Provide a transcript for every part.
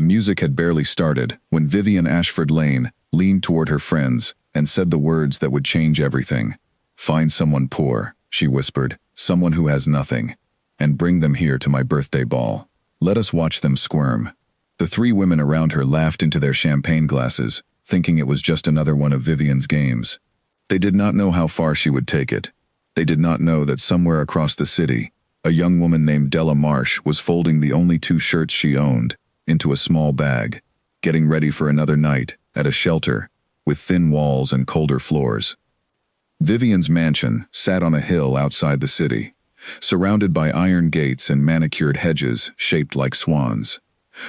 music had barely started when Vivian Ashford Lane leaned toward her friends and said the words that would change everything. "Find someone poor," she whispered, "someone who has nothing, and bring them here to my birthday ball. Let us watch them squirm." The three women around her laughed into their champagne glasses, thinking it was just another one of Vivian's games. They did not know how far she would take it. They did not know that somewhere across the city, a young woman named Della Marsh was folding the only 2 shirts she owned into a small bag, getting ready for another night at a shelter with thin walls and colder floors. Vivian's mansion sat on a hill outside the city, surrounded by iron gates and manicured hedges shaped like swans.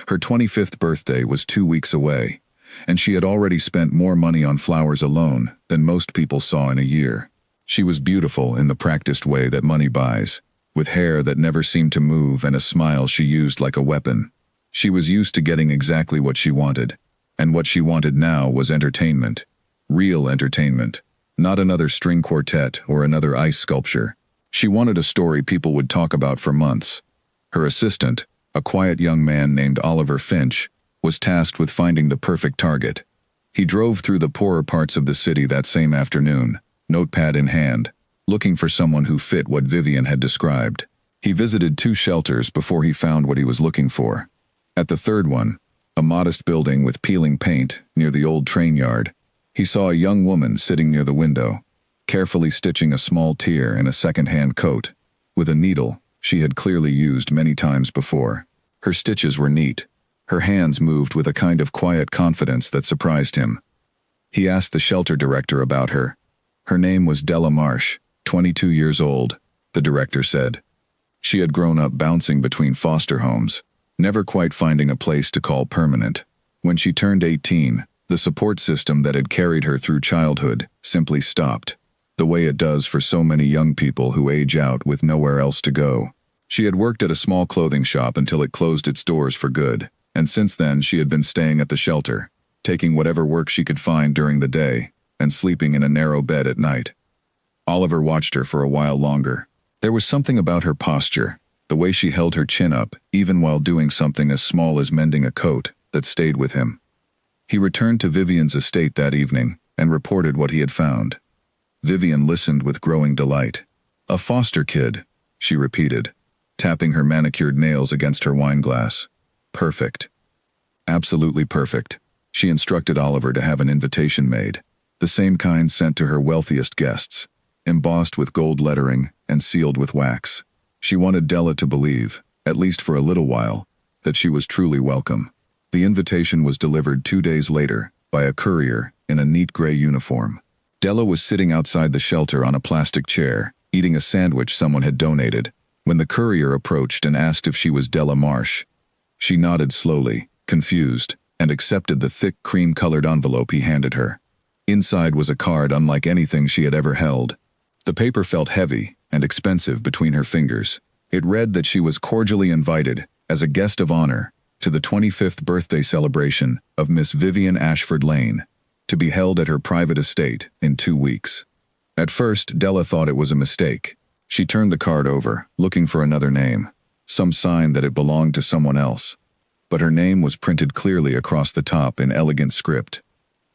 Her 25th birthday was 2 weeks away, and she had already spent more money on flowers alone than most people saw in a year. She was beautiful in the practiced way that money buys, with hair that never seemed to move and a smile she used like a weapon. She was used to getting exactly what she wanted, and what she wanted now was entertainment. Real entertainment, not another string quartet or another ice sculpture. She wanted a story people would talk about for months. Her assistant, a quiet young man named Oliver Finch, was tasked with finding the perfect target. He drove through the poorer parts of the city that same afternoon, notepad in hand, looking for someone who fit what Vivian had described. He visited 2 shelters before he found what he was looking for. At the third one, a modest building with peeling paint near the old train yard, he saw a young woman sitting near the window, carefully stitching a small tear in a second-hand coat, with a needle she had clearly used many times before. Her stitches were neat. Her hands moved with a kind of quiet confidence that surprised him. He asked the shelter director about her. Her name was Della Marsh, 22 years old, the director said. She had grown up bouncing between foster homes, never quite finding a place to call permanent. When she turned 18, the support system that had carried her through childhood simply stopped, the way it does for so many young people who age out with nowhere else to go. She had worked at a small clothing shop until it closed its doors for good, and since then she had been staying at the shelter, taking whatever work she could find during the day, and sleeping in a narrow bed at night. Oliver watched her for a while longer. There was something about her posture, the way she held her chin up, even while doing something as small as mending a coat, that stayed with him. He returned to Vivian's estate that evening and reported what he had found. Vivian listened with growing delight. "A foster kid," she repeated, tapping her manicured nails against her wine glass. "Perfect. Absolutely perfect." She instructed Oliver to have an invitation made, the same kind sent to her wealthiest guests, embossed with gold lettering and sealed with wax. She wanted Della to believe, at least for a little while, that she was truly welcome. The invitation was delivered 2 days later by a courier in a neat gray uniform. Della was sitting outside the shelter on a plastic chair, eating a sandwich someone had donated, when the courier approached and asked if she was Della Marsh. She nodded slowly, confused, and accepted the thick cream-colored envelope he handed her. Inside was a card unlike anything she had ever held. The paper felt heavy and expensive between her fingers. It read that she was cordially invited, as a guest of honor, to the 25th birthday celebration of Miss Vivian Ashford Lane, to be held at her private estate in 2 weeks. At first, Della thought it was a mistake. She turned the card over, looking for another name, some sign that it belonged to someone else. But her name was printed clearly across the top in elegant script.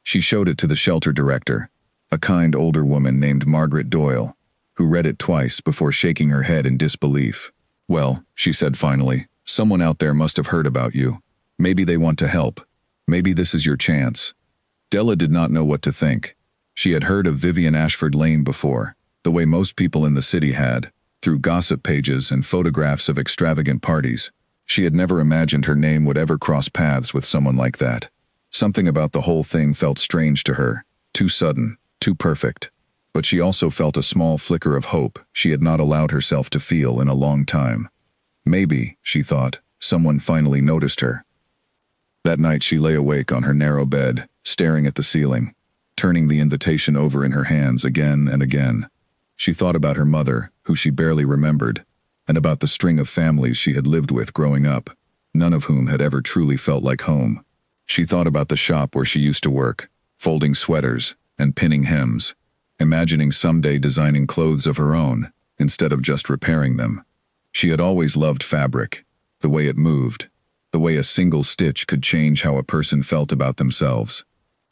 She showed it to the shelter director, a kind older woman named Margaret Doyle, who read it twice before shaking her head in disbelief. "Well," she said finally, "someone out there must have heard about you. Maybe they want to help. Maybe this is your chance." Della did not know what to think. She had heard of Vivian Ashford Lane before, the way most people in the city had, through gossip pages and photographs of extravagant parties. She had never imagined her name would ever cross paths with someone like that. Something about the whole thing felt strange to her, too sudden, too perfect. But she also felt a small flicker of hope she had not allowed herself to feel in a long time. Maybe, she thought, someone finally noticed her. That night she lay awake on her narrow bed, staring at the ceiling, turning the invitation over in her hands again and again. She thought about her mother, who she barely remembered, and about the string of families she had lived with growing up, none of whom had ever truly felt like home. She thought about the shop where she used to work, folding sweaters and pinning hems, imagining someday designing clothes of her own, instead of just repairing them. She had always loved fabric, the way it moved, the way a single stitch could change how a person felt about themselves.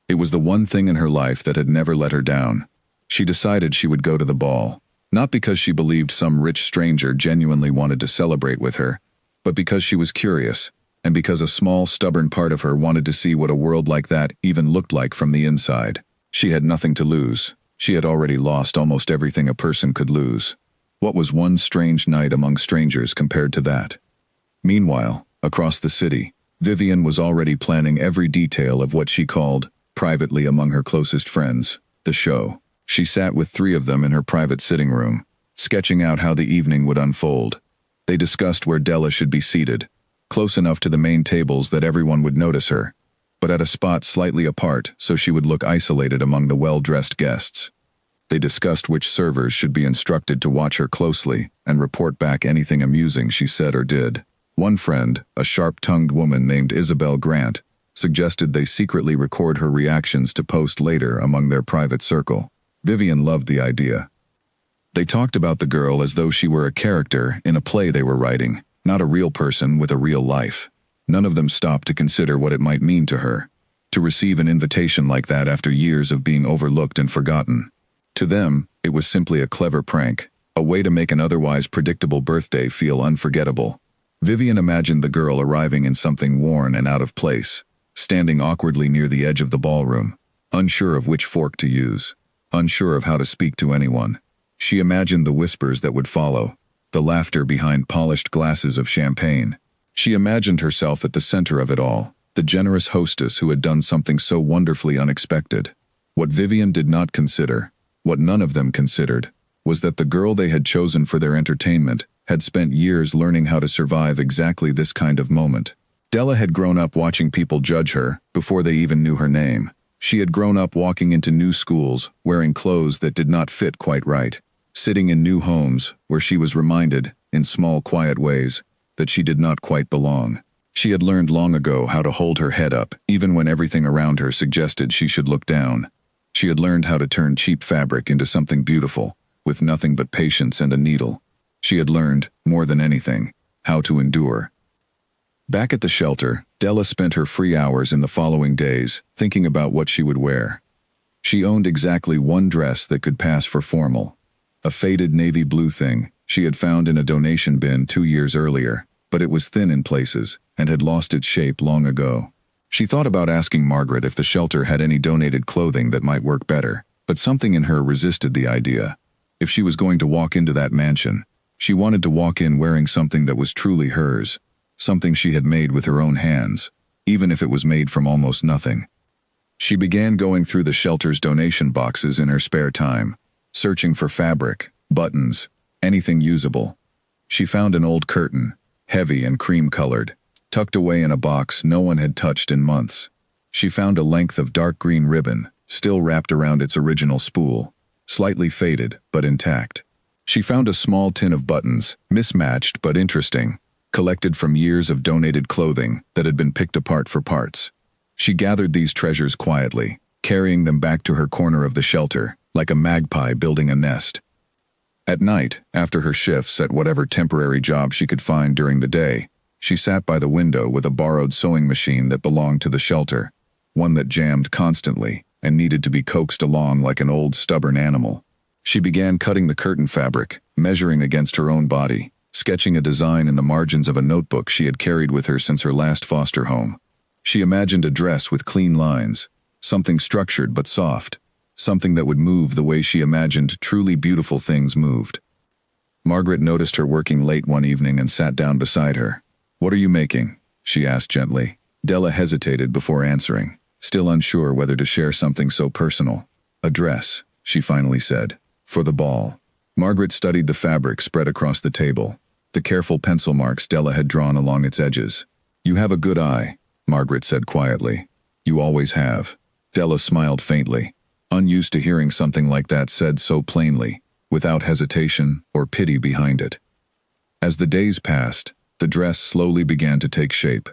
It was the one thing in her life that had never let her down. She decided she would go to the ball, not because she believed some rich stranger genuinely wanted to celebrate with her, but because she was curious, and because a small, stubborn part of her wanted to see what a world like that even looked like from the inside. She had nothing to lose. She had already lost almost everything a person could lose. What was one strange night among strangers compared to that? Meanwhile, across the city, Vivian was already planning every detail of what she called, privately among her closest friends, the show. She sat with 3 of them in her private sitting room, sketching out how the evening would unfold. They discussed where Della should be seated, close enough to the main tables that everyone would notice her, but at a spot slightly apart so she would look isolated among the well-dressed guests. They discussed which servers should be instructed to watch her closely and report back anything amusing she said or did. One friend, a sharp-tongued woman named Isabel Grant, suggested they secretly record her reactions to post later among their private circle. Vivian loved the idea. They talked about the girl as though she were a character in a play they were writing, not a real person with a real life. None of them stopped to consider what it might mean to her, to receive an invitation like that after years of being overlooked and forgotten. To them, it was simply a clever prank, a way to make an otherwise predictable birthday feel unforgettable. Vivian imagined the girl arriving in something worn and out of place, standing awkwardly near the edge of the ballroom, unsure of which fork to use, unsure of how to speak to anyone. She imagined the whispers that would follow, the laughter behind polished glasses of champagne. She imagined herself at the center of it all, the generous hostess who had done something so wonderfully unexpected. What Vivian did not consider, what none of them considered, was that the girl they had chosen for their entertainment had spent years learning how to survive exactly this kind of moment. Della had grown up watching people judge her before they even knew her name. She had grown up walking into new schools, wearing clothes that did not fit quite right, sitting in new homes where she was reminded, in small quiet ways, that she did not quite belong. She had learned long ago how to hold her head up even when everything around her suggested she should look down. She had learned how to turn cheap fabric into something beautiful, with nothing but patience and a needle. She had learned, more than anything, how to endure. Back at the shelter, Della spent her free hours in the following days thinking about what she would wear. She owned exactly one dress that could pass for formal, a faded navy blue thing she had found in a donation bin 2 years earlier, but it was thin in places and had lost its shape long ago. She thought about asking Margaret if the shelter had any donated clothing that might work better, but something in her resisted the idea. If she was going to walk into that mansion, she wanted to walk in wearing something that was truly hers, something she had made with her own hands, even if it was made from almost nothing. She began going through the shelter's donation boxes in her spare time, searching for fabric, buttons, anything usable. She found an old curtain, heavy and cream-colored, tucked away in a box no one had touched in months. She found a length of dark green ribbon, still wrapped around its original spool, slightly faded but intact. She found a small tin of buttons, mismatched but interesting, collected from years of donated clothing that had been picked apart for parts. She gathered these treasures quietly, carrying them back to her corner of the shelter, like a magpie building a nest. At night, after her shifts at whatever temporary job she could find during the day, she sat by the window with a borrowed sewing machine that belonged to the shelter, one that jammed constantly and needed to be coaxed along like an old stubborn animal. She began cutting the curtain fabric, measuring against her own body, sketching a design in the margins of a notebook she had carried with her since her last foster home. She imagined a dress with clean lines, something structured but soft, something that would move the way she imagined truly beautiful things moved. Margaret noticed her working late one evening and sat down beside her. "What are you making?" she asked gently. Della hesitated before answering, still unsure whether to share something so personal. "A dress," she finally said, "for the ball." Margaret studied the fabric spread across the table, the careful pencil marks Della had drawn along its edges. "You have a good eye," Margaret said quietly. "You always have." Della smiled faintly, unused to hearing something like that said so plainly, without hesitation or pity behind it. As the days passed, the dress slowly began to take shape.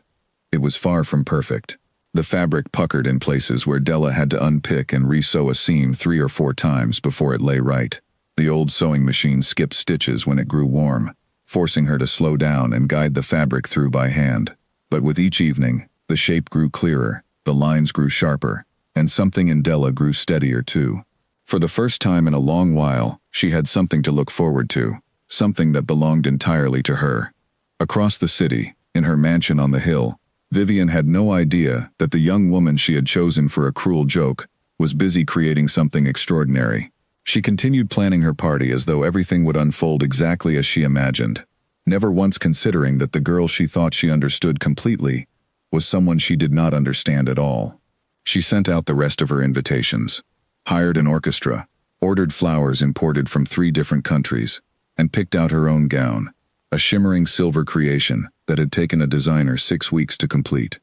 It was far from perfect. The fabric puckered in places where Della had to unpick and re-sew a seam 3 or 4 times before it lay right. The old sewing machine skipped stitches when it grew warm, forcing her to slow down and guide the fabric through by hand. But with each evening, the shape grew clearer, the lines grew sharper, and something in Della grew steadier too. For the first time in a long while, she had something to look forward to, something that belonged entirely to her. Across the city, in her mansion on the hill, Vivian had no idea that the young woman she had chosen for a cruel joke was busy creating something extraordinary. She continued planning her party as though everything would unfold exactly as she imagined, never once considering that the girl she thought she understood completely was someone she did not understand at all. She sent out the rest of her invitations, hired an orchestra, ordered flowers imported from 3 different countries, and picked out her own gown, a shimmering silver creation that had taken a designer 6 weeks to complete.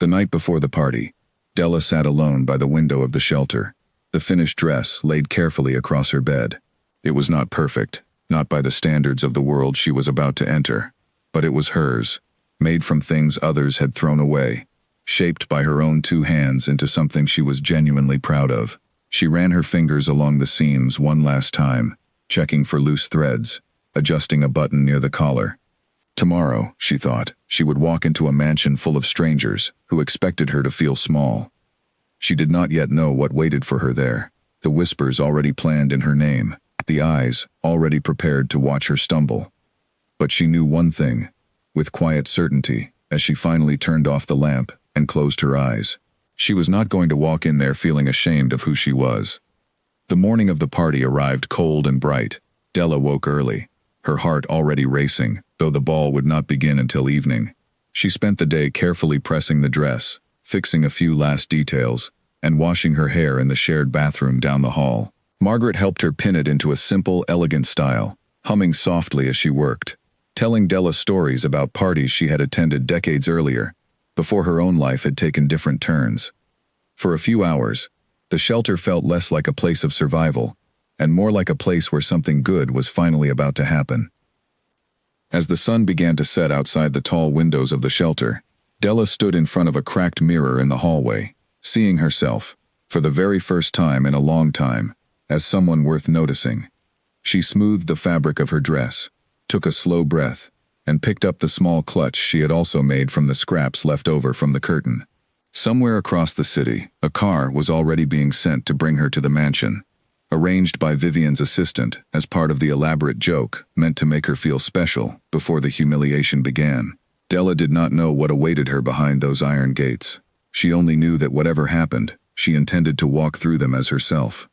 The night before the party, Della sat alone by the window of the shelter, the finished dress laid carefully across her bed. It was not perfect, not by the standards of the world she was about to enter, but it was hers, made from things others had thrown away, shaped by her own 2 hands into something she was genuinely proud of. She ran her fingers along the seams one last time, checking for loose threads, adjusting a button near the collar. Tomorrow, she thought, she would walk into a mansion full of strangers who expected her to feel small. She did not yet know what waited for her there, the whispers already planned in her name, the eyes already prepared to watch her stumble. But she knew one thing, with quiet certainty, as she finally turned off the lamp and closed her eyes. She was not going to walk in there feeling ashamed of who she was. The morning of the party arrived cold and bright. Della woke early, her heart already racing, though the ball would not begin until evening. She spent the day carefully pressing the dress, fixing a few last details, and washing her hair in the shared bathroom down the hall. Margaret helped her pin it into a simple, elegant style, humming softly as she worked, telling Della stories about parties she had attended decades earlier, before her own life had taken different turns. For a few hours, the shelter felt less like a place of survival, and more like a place where something good was finally about to happen. As the sun began to set outside the tall windows of the shelter, Della stood in front of a cracked mirror in the hallway, seeing herself, for the very first time in a long time, as someone worth noticing. She smoothed the fabric of her dress, took a slow breath, and picked up the small clutch she had also made from the scraps left over from the curtain. Somewhere across the city, a car was already being sent to bring her to the mansion, arranged by Vivian's assistant as part of the elaborate joke meant to make her feel special before the humiliation began. Della did not know what awaited her behind those iron gates. She only knew that whatever happened, she intended to walk through them as herself.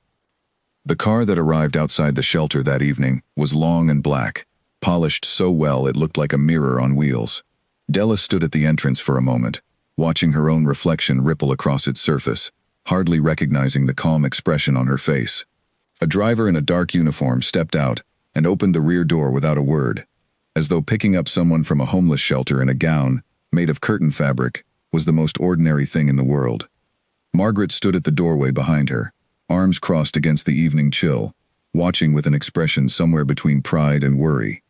The car that arrived outside the shelter that evening was long and black, polished so well it looked like a mirror on wheels. Della stood at the entrance for a moment, watching her own reflection ripple across its surface, hardly recognizing the calm expression on her face. A driver in a dark uniform stepped out and opened the rear door without a word, as though picking up someone from a homeless shelter in a gown made of curtain fabric was the most ordinary thing in the world. Margaret stood at the doorway behind her, arms crossed against the evening chill, watching with an expression somewhere between pride and worry.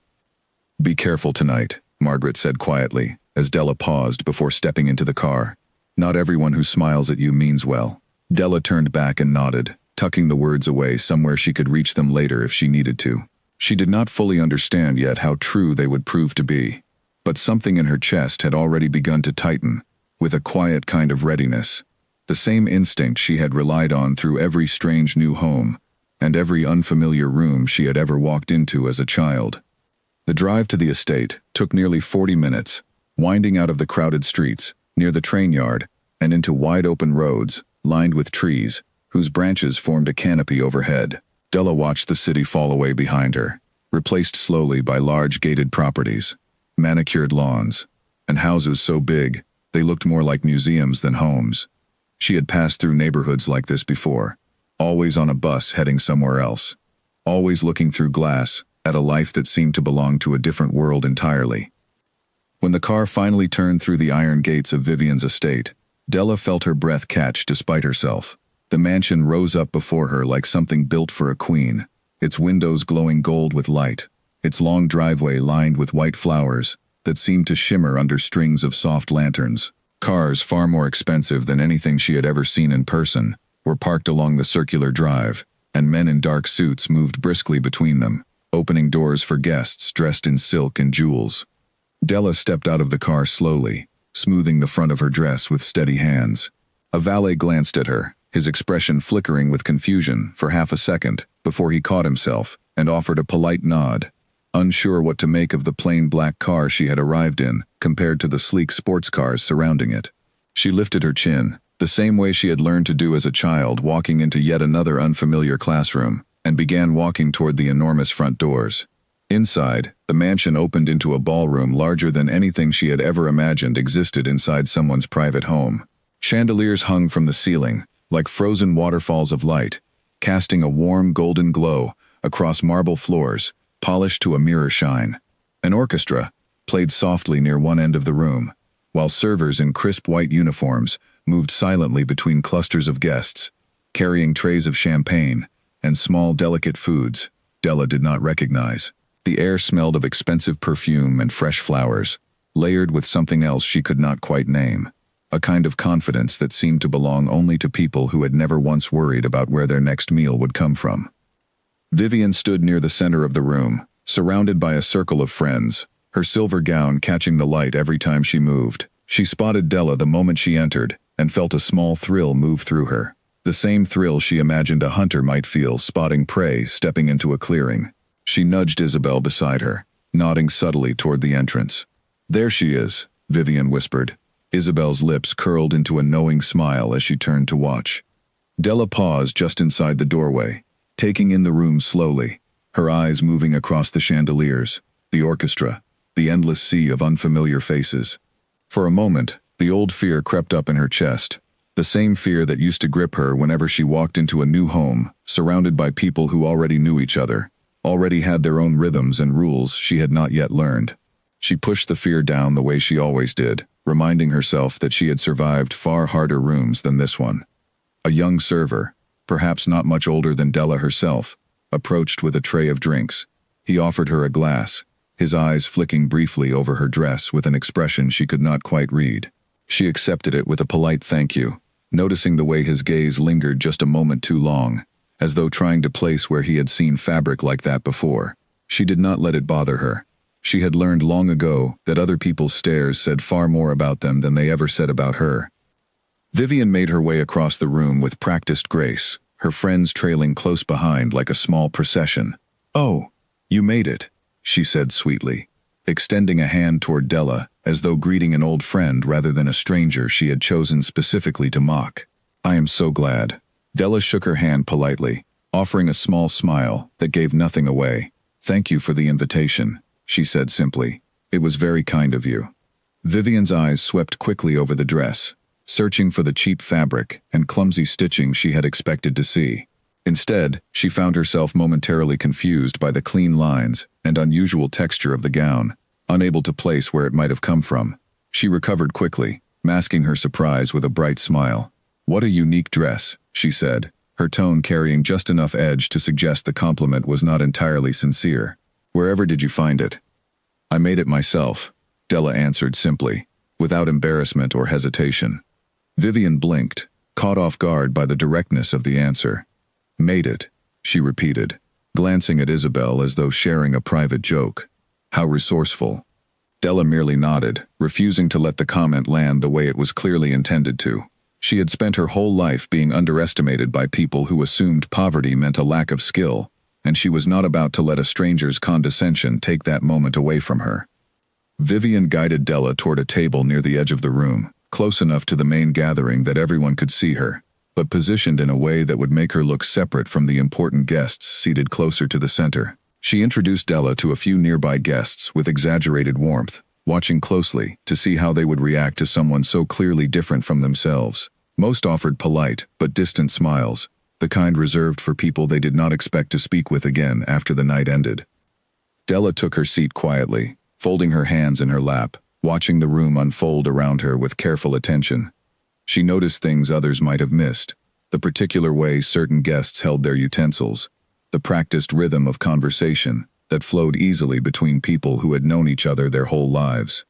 "Be careful tonight," Margaret said quietly, as Della paused before stepping into the car. "Not everyone who smiles at you means well." Della turned back and nodded, tucking the words away somewhere she could reach them later if she needed to. She did not fully understand yet how true they would prove to be, but something in her chest had already begun to tighten, with a quiet kind of readiness, the same instinct she had relied on through every strange new home and every unfamiliar room she had ever walked into as a child. The drive to the estate took nearly 40 minutes, winding out of the crowded streets, near the train yard, and into wide-open roads, lined with trees, whose branches formed a canopy overhead. Della watched the city fall away behind her, replaced slowly by large gated properties, manicured lawns, and houses so big they looked more like museums than homes. She had passed through neighborhoods like this before, always on a bus heading somewhere else, always looking through glass at a life that seemed to belong to a different world entirely. When the car finally turned through the iron gates of Vivian's estate, Della felt her breath catch despite herself. The mansion rose up before her like something built for a queen, its windows glowing gold with light, its long driveway lined with white flowers that seemed to shimmer under strings of soft lanterns. Cars far more expensive than anything she had ever seen in person were parked along the circular drive, and men in dark suits moved briskly between them, opening doors for guests dressed in silk and jewels. Della stepped out of the car slowly, smoothing the front of her dress with steady hands. A valet glanced at her, his expression flickering with confusion for half a second before he caught himself and offered a polite nod, unsure what to make of the plain black car she had arrived in compared to the sleek sports cars surrounding it. She lifted her chin, the same way she had learned to do as a child walking into yet another unfamiliar classroom, and began walking toward the enormous front doors. Inside, the mansion opened into a ballroom larger than anything she had ever imagined existed inside someone's private home. Chandeliers hung from the ceiling, like frozen waterfalls of light, casting a warm golden glow across marble floors, polished to a mirror shine. An orchestra played softly near one end of the room, while servers in crisp white uniforms moved silently between clusters of guests, carrying trays of champagne and small delicate foods Della did not recognize. The air smelled of expensive perfume and fresh flowers, layered with something else she could not quite name, a kind of confidence that seemed to belong only to people who had never once worried about where their next meal would come from. Vivian stood near the center of the room, surrounded by a circle of friends, her silver gown catching the light every time she moved. She spotted Della the moment she entered and felt a small thrill move through her, the same thrill she imagined a hunter might feel spotting prey stepping into a clearing. She nudged Isabel beside her, nodding subtly toward the entrance. "There she is," Vivian whispered. Isabel's lips curled into a knowing smile as she turned to watch. Della paused just inside the doorway, taking in the room slowly, her eyes moving across the chandeliers, the orchestra, the endless sea of unfamiliar faces. For a moment, the old fear crept up in her chest, the same fear that used to grip her whenever she walked into a new home, surrounded by people who already knew each other, already had their own rhythms and rules she had not yet learned. She pushed the fear down the way she always did, reminding herself that she had survived far harder rooms than this one. A young server, perhaps not much older than Della herself, approached with a tray of drinks. He offered her a glass, his eyes flicking briefly over her dress with an expression she could not quite read. She accepted it with a polite thank you, noticing the way his gaze lingered just a moment too long, as though trying to place where he had seen fabric like that before. She did not let it bother her. She had learned long ago that other people's stares said far more about them than they ever said about her. Vivian made her way across the room with practiced grace, her friends trailing close behind like a small procession. "Oh, you made it," she said sweetly, extending a hand toward Della as though greeting an old friend rather than a stranger she had chosen specifically to mock. "I am so glad." Della shook her hand politely, offering a small smile that gave nothing away. "Thank you for the invitation," she said simply. "It was very kind of you." Vivian's eyes swept quickly over the dress, searching for the cheap fabric and clumsy stitching she had expected to see. Instead, she found herself momentarily confused by the clean lines and unusual texture of the gown, unable to place where it might have come from. She recovered quickly, masking her surprise with a bright smile. "What a unique dress," she said, her tone carrying just enough edge to suggest the compliment was not entirely sincere. "Wherever did you find it?" "I made it myself," Della answered simply, without embarrassment or hesitation. Vivian blinked, caught off guard by the directness of the answer. "Made it," she repeated, glancing at Isabel as though sharing a private joke. "How resourceful." Della merely nodded, refusing to let the comment land the way it was clearly intended to. She had spent her whole life being underestimated by people who assumed poverty meant a lack of skill, and she was not about to let a stranger's condescension take that moment away from her. Vivian guided Della toward a table near the edge of the room, close enough to the main gathering that everyone could see her, but positioned in a way that would make her look separate from the important guests seated closer to the center. She introduced Della to a few nearby guests with exaggerated warmth, watching closely to see how they would react to someone so clearly different from themselves. Most offered polite but distant smiles, the kind reserved for people they did not expect to speak with again after the night ended. Della took her seat quietly, folding her hands in her lap, watching the room unfold around her with careful attention. She noticed things others might have missed, the particular way certain guests held their utensils, the practiced rhythm of conversation that flowed easily between people who had known each other their whole lives.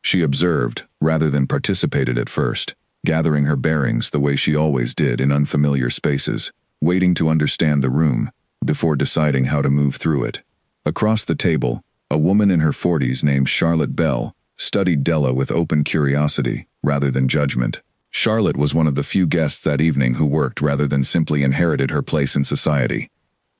She observed, rather than participated at first, gathering her bearings the way she always did in unfamiliar spaces, waiting to understand the room before deciding how to move through it. Across the table, a woman in her 40s named Charlotte Bell studied Della with open curiosity, rather than judgment. Charlotte was one of the few guests that evening who worked rather than simply inherited her place in society,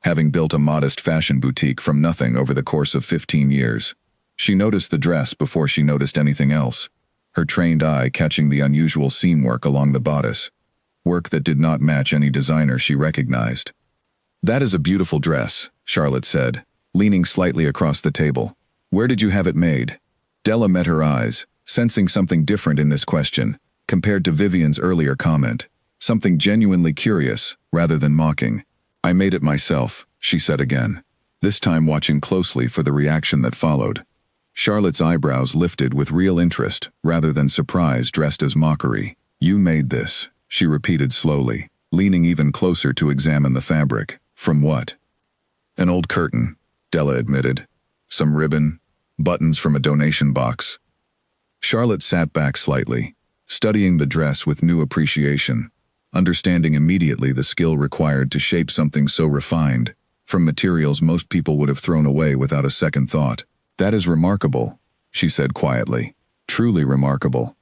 having built a modest fashion boutique from nothing over the course of 15 years. She noticed the dress before she noticed anything else, her trained eye catching the unusual seam work along the bodice, work that did not match any designer she recognized. "That is a beautiful dress," Charlotte said, leaning slightly across the table. "Where did you have it made?" Della met her eyes, sensing something different in this question, compared to Vivian's earlier comment, something genuinely curious, rather than mocking. "I made it myself," she said again, this time watching closely for the reaction that followed. Charlotte's eyebrows lifted with real interest, rather than surprise dressed as mockery. "You made this," she repeated slowly, leaning even closer to examine the fabric. "From what?" "An old curtain," Della admitted. "Some ribbon, buttons from a donation box." Charlotte sat back slightly, studying the dress with new appreciation, understanding immediately the skill required to shape something so refined, from materials most people would have thrown away without a second thought. "That is remarkable," she said quietly. "Truly remarkable."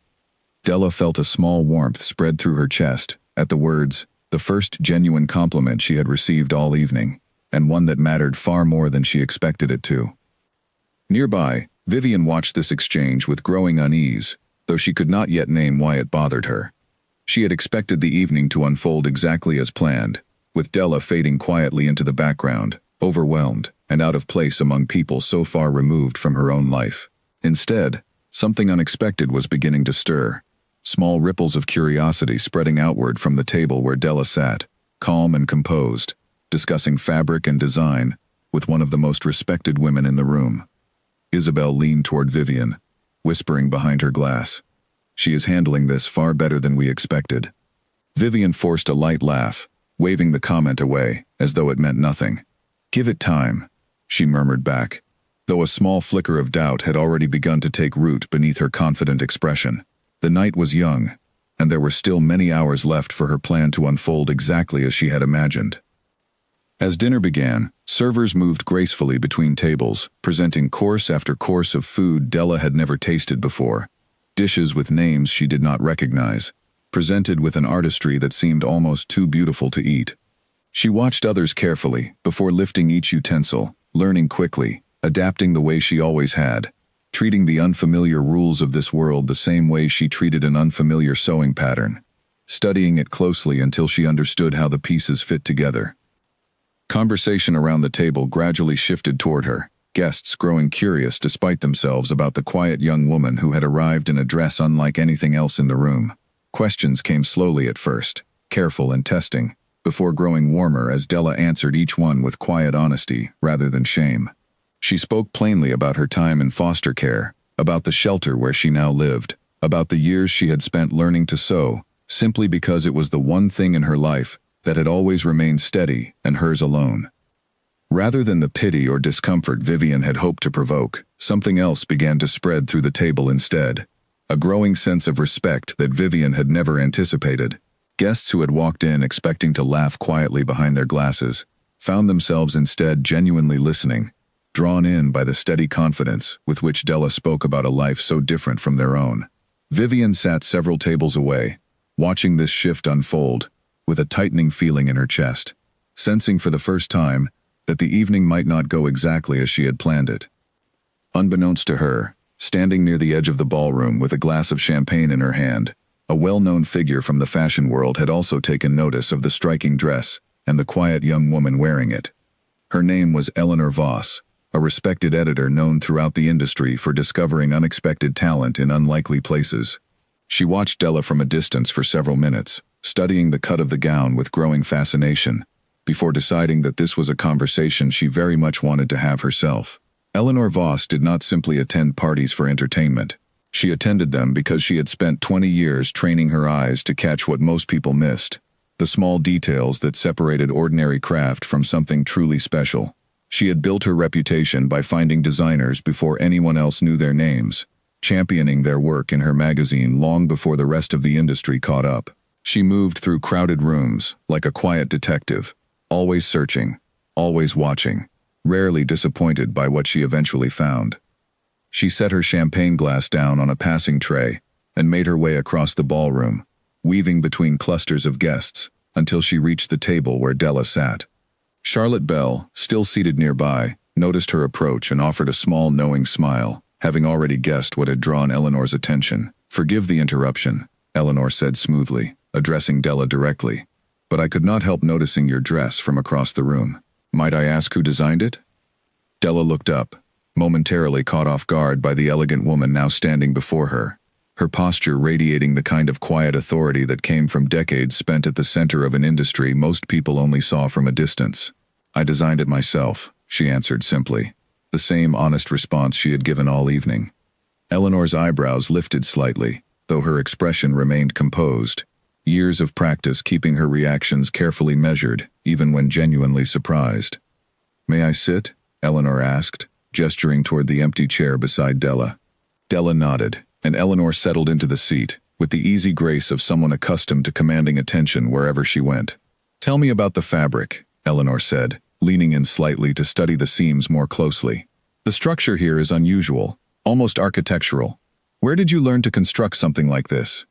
Della felt a small warmth spread through her chest at the words, the first genuine compliment she had received all evening, and one that mattered far more than she expected it to. Nearby, Vivian watched this exchange with growing unease, though she could not yet name why it bothered her. She had expected the evening to unfold exactly as planned, with Della fading quietly into the background, overwhelmed and out of place among people so far removed from her own life. Instead, something unexpected was beginning to stir, small ripples of curiosity spreading outward from the table where Della sat, calm and composed, discussing fabric and design with one of the most respected women in the room. Isabel leaned toward Vivian, whispering behind her glass, "She is handling this far better than we expected." Vivian forced a light laugh, waving the comment away, as though it meant nothing. "Give it time," she murmured back, though a small flicker of doubt had already begun to take root beneath her confident expression. The night was young, and there were still many hours left for her plan to unfold exactly as she had imagined. As dinner began, servers moved gracefully between tables, presenting course after course of food Della had never tasted before, dishes with names she did not recognize, presented with an artistry that seemed almost too beautiful to eat. She watched others carefully before lifting each utensil, learning quickly, adapting the way she always had, treating the unfamiliar rules of this world the same way she treated an unfamiliar sewing pattern, studying it closely until she understood how the pieces fit together. Conversation around the table gradually shifted toward her, guests growing curious despite themselves about the quiet young woman who had arrived in a dress unlike anything else in the room. Questions came slowly at first, careful and testing, before growing warmer as Della answered each one with quiet honesty rather than shame. She spoke plainly about her time in foster care, about the shelter where she now lived, about the years she had spent learning to sew, simply because it was the one thing in her life that had always remained steady and hers alone. Rather than the pity or discomfort Vivian had hoped to provoke, something else began to spread through the table instead, a growing sense of respect that Vivian had never anticipated. Guests who had walked in expecting to laugh quietly behind their glasses found themselves instead genuinely listening, drawn in by the steady confidence with which Della spoke about a life so different from their own. Vivian sat several tables away, watching this shift unfold, with a tightening feeling in her chest, sensing for the first time that the evening might not go exactly as she had planned it. Unbeknownst to her, standing near the edge of the ballroom with a glass of champagne in her hand, a well-known figure from the fashion world had also taken notice of the striking dress and the quiet young woman wearing it. Her name was Eleanor Voss, a respected editor known throughout the industry for discovering unexpected talent in unlikely places. She watched Della from a distance for several minutes, studying the cut of the gown with growing fascination, before deciding that this was a conversation she very much wanted to have herself. Eleanor Voss did not simply attend parties for entertainment. She attended them because she had spent 20 years training her eyes to catch what most people missed, the small details that separated ordinary craft from something truly special. She had built her reputation by finding designers before anyone else knew their names, championing their work in her magazine long before the rest of the industry caught up. She moved through crowded rooms like a quiet detective, always searching, always watching, rarely disappointed by what she eventually found. She set her champagne glass down on a passing tray and made her way across the ballroom, weaving between clusters of guests until she reached the table where Della sat. Charlotte Bell, still seated nearby, noticed her approach and offered a small knowing smile, having already guessed what had drawn Eleanor's attention. "Forgive the interruption," Eleanor said smoothly, addressing Della directly, "but I could not help noticing your dress from across the room. Might I ask who designed it?" Della looked up, momentarily caught off guard by the elegant woman now standing before her, her posture radiating the kind of quiet authority that came from decades spent at the center of an industry most people only saw from a distance. "I designed it myself," she answered simply, the same honest response she had given all evening. Eleanor's eyebrows lifted slightly, though her expression remained composed, years of practice keeping her reactions carefully measured, even when genuinely surprised. "May I sit?" Eleanor asked, gesturing toward the empty chair beside Della. Della nodded, and Eleanor settled into the seat, with the easy grace of someone accustomed to commanding attention wherever she went. "Tell me about the fabric," Eleanor said, leaning in slightly to study the seams more closely. "The structure here is unusual, almost architectural. Where did you learn to construct something like this?"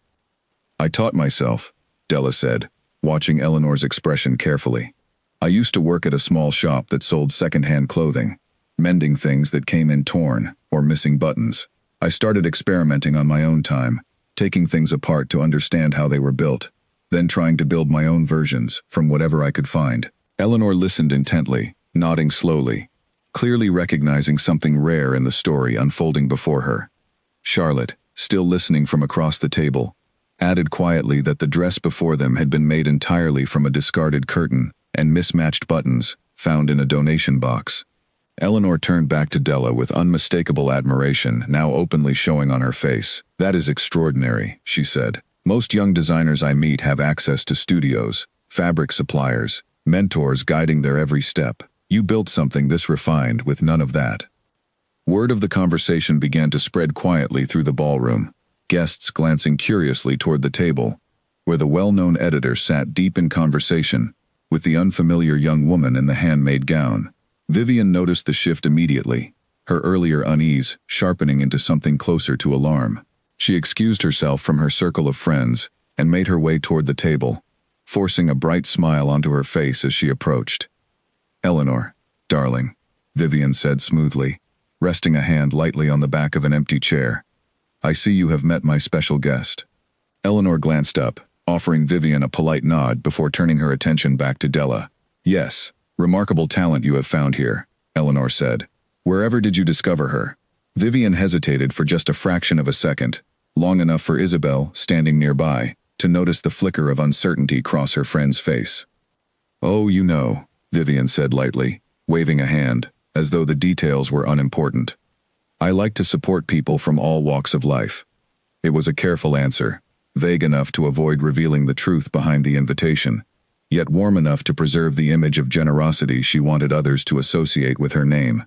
"I taught myself," Della said, watching Eleanor's expression carefully. "I used to work at a small shop that sold second-hand clothing, mending things that came in torn or missing buttons. I started experimenting on my own time, taking things apart to understand how they were built, then trying to build my own versions from whatever I could find." Eleanor listened intently, nodding slowly, clearly recognizing something rare in the story unfolding before her. Charlotte, still listening from across the table, added quietly that the dress before them had been made entirely from a discarded curtain and mismatched buttons found in a donation box. Eleanor turned back to Della with unmistakable admiration now openly showing on her face. "That is extraordinary," she said. "Most young designers I meet have access to studios, fabric suppliers, mentors guiding their every step. You built something this refined with none of that." Word of the conversation began to spread quietly through the ballroom, guests glancing curiously toward the table, where the well-known editor sat deep in conversation with the unfamiliar young woman in the handmade gown. Vivian noticed the shift immediately, her earlier unease sharpening into something closer to alarm. She excused herself from her circle of friends and made her way toward the table, forcing a bright smile onto her face as she approached. "Eleanor, darling," Vivian said smoothly, resting a hand lightly on the back of an empty chair. "I see you have met my special guest." Eleanor glanced up, offering Vivian a polite nod before turning her attention back to Della. "Yes, remarkable talent you have found here," Eleanor said. "Wherever did you discover her?" Vivian hesitated for just a fraction of a second, long enough for Isabel, standing nearby, to notice the flicker of uncertainty cross her friend's face. "Oh, you know," Vivian said lightly, waving a hand, as though the details were unimportant. "I like to support people from all walks of life." It was a careful answer, vague enough to avoid revealing the truth behind the invitation, yet warm enough to preserve the image of generosity she wanted others to associate with her name.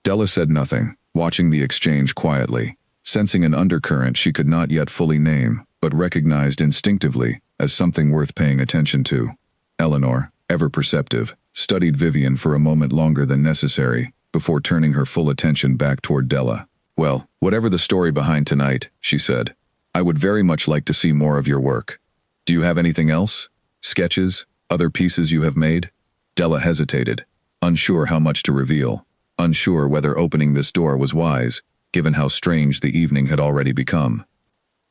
Della said nothing, watching the exchange quietly, sensing an undercurrent she could not yet fully name, but recognized instinctively as something worth paying attention to. Eleanor, ever perceptive, studied Vivian for a moment longer than necessary, before turning her full attention back toward Della. "Well, whatever the story behind tonight," she said, "I would very much like to see more of your work. Do you have anything else? Sketches? Other pieces you have made?" Della hesitated, unsure how much to reveal, unsure whether opening this door was wise, given how strange the evening had already become.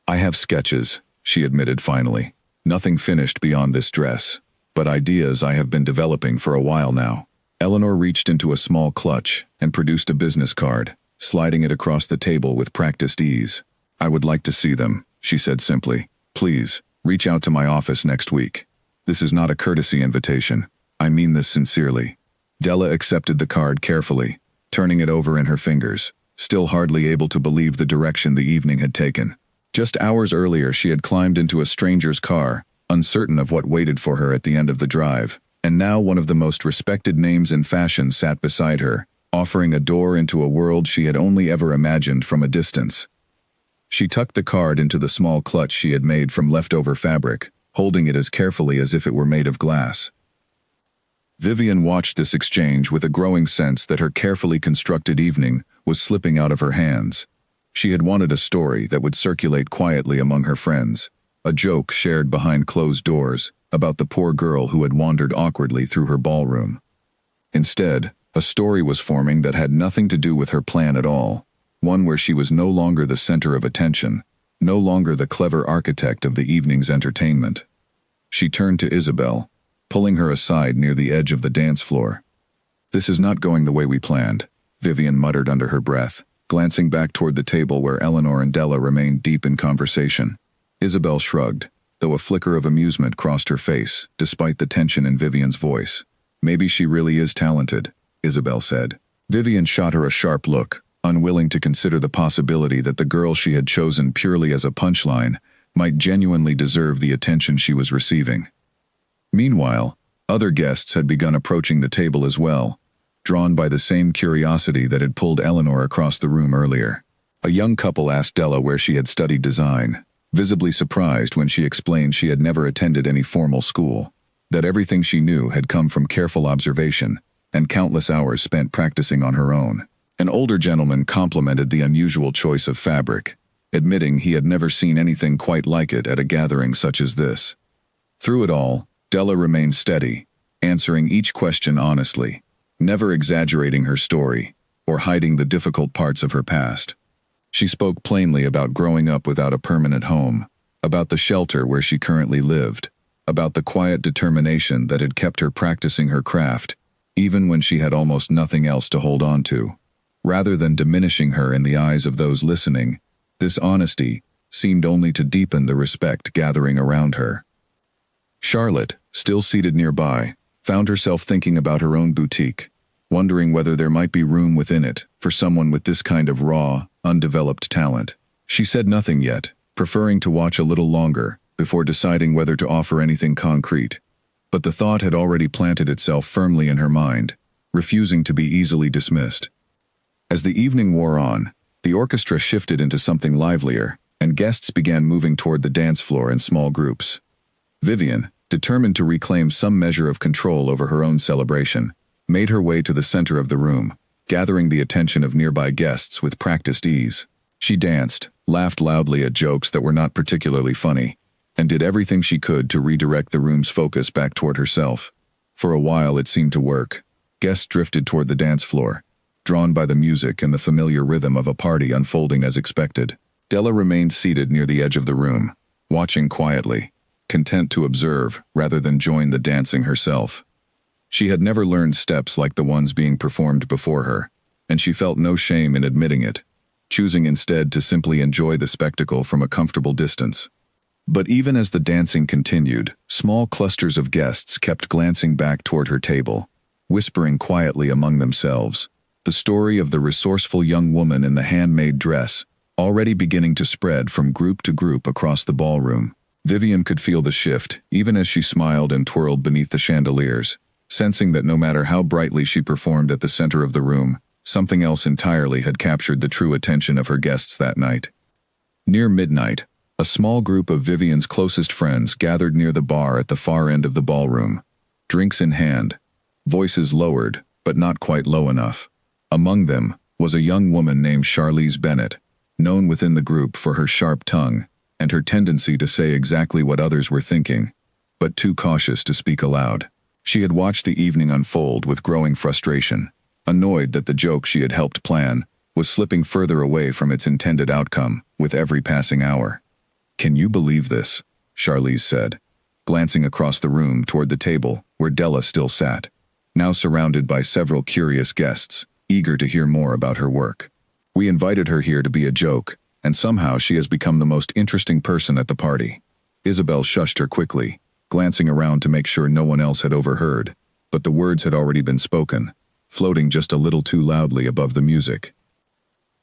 "I have sketches," she admitted finally. "Nothing finished beyond this dress, but ideas I have been developing for a while now." Eleanor reached into a small clutch and produced a business card, sliding it across the table with practiced ease. "I would like to see them," she said simply. "Please, reach out to my office next week. This is not a courtesy invitation. I mean this sincerely." Della accepted the card carefully, turning it over in her fingers, still hardly able to believe the direction the evening had taken. Just hours earlier she had climbed into a stranger's car, uncertain of what waited for her at the end of the drive, and now one of the most respected names in fashion sat beside her, offering a door into a world she had only ever imagined from a distance. She tucked the card into the small clutch she had made from leftover fabric, holding it as carefully as if it were made of glass. Vivian watched this exchange with a growing sense that her carefully constructed evening was slipping out of her hands. She had wanted a story that would circulate quietly among her friends, a joke shared behind closed doors about the poor girl who had wandered awkwardly through her ballroom. Instead, a story was forming that had nothing to do with her plan at all, one where she was no longer the center of attention, no longer the clever architect of the evening's entertainment. She turned to Isabel, pulling her aside near the edge of the dance floor. "This is not going the way we planned," Vivian muttered under her breath, glancing back toward the table where Eleanor and Della remained deep in conversation. Isabel shrugged, though a flicker of amusement crossed her face, despite the tension in Vivian's voice. "Maybe she really is talented," Isabel said. Vivian shot her a sharp look, unwilling to consider the possibility that the girl she had chosen purely as a punchline might genuinely deserve the attention she was receiving. Meanwhile, other guests had begun approaching the table as well, drawn by the same curiosity that had pulled Eleanor across the room earlier. A young couple asked Della where she had studied design, visibly surprised when she explained she had never attended any formal school, that everything she knew had come from careful observation and countless hours spent practicing on her own. An older gentleman complimented the unusual choice of fabric, admitting he had never seen anything quite like it at a gathering such as this. Through it all, Della remained steady, answering each question honestly, never exaggerating her story or hiding the difficult parts of her past. She spoke plainly about growing up without a permanent home, about the shelter where she currently lived, about the quiet determination that had kept her practicing her craft, even when she had almost nothing else to hold on to. Rather than diminishing her in the eyes of those listening, this honesty seemed only to deepen the respect gathering around her. Charlotte, still seated nearby, found herself thinking about her own boutique, wondering whether there might be room within it for someone with this kind of raw, undeveloped talent. She said nothing yet, preferring to watch a little longer before deciding whether to offer anything concrete. But the thought had already planted itself firmly in her mind, refusing to be easily dismissed. As the evening wore on, the orchestra shifted into something livelier, and guests began moving toward the dance floor in small groups. Vivian, determined to reclaim some measure of control over her own celebration, made her way to the center of the room, gathering the attention of nearby guests with practiced ease. She danced, laughed loudly at jokes that were not particularly funny, and did everything she could to redirect the room's focus back toward herself. For a while it seemed to work. Guests drifted toward the dance floor, drawn by the music and the familiar rhythm of a party unfolding as expected. Della remained seated near the edge of the room, watching quietly, content to observe rather than join the dancing herself. She had never learned steps like the ones being performed before her, and she felt no shame in admitting it, choosing instead to simply enjoy the spectacle from a comfortable distance. But even as the dancing continued, small clusters of guests kept glancing back toward her table, whispering quietly among themselves, the story of the resourceful young woman in the handmade dress, already beginning to spread from group to group across the ballroom. Vivian could feel the shift, even as she smiled and twirled beneath the chandeliers, sensing that no matter how brightly she performed at the center of the room, something else entirely had captured the true attention of her guests that night. Near midnight, a small group of Vivian's closest friends gathered near the bar at the far end of the ballroom, drinks in hand, voices lowered, but not quite low enough. Among them was a young woman named Charlize Bennett, known within the group for her sharp tongue and her tendency to say exactly what others were thinking, but too cautious to speak aloud. She had watched the evening unfold with growing frustration, annoyed that the joke she had helped plan was slipping further away from its intended outcome with every passing hour. "Can you believe this?" Charlize said, glancing across the room toward the table where Della still sat, now surrounded by several curious guests, eager to hear more about her work. "We invited her here to be a joke, and somehow she has become the most interesting person at the party." Isabel shushed her quickly, glancing around to make sure no one else had overheard, but the words had already been spoken, floating just a little too loudly above the music.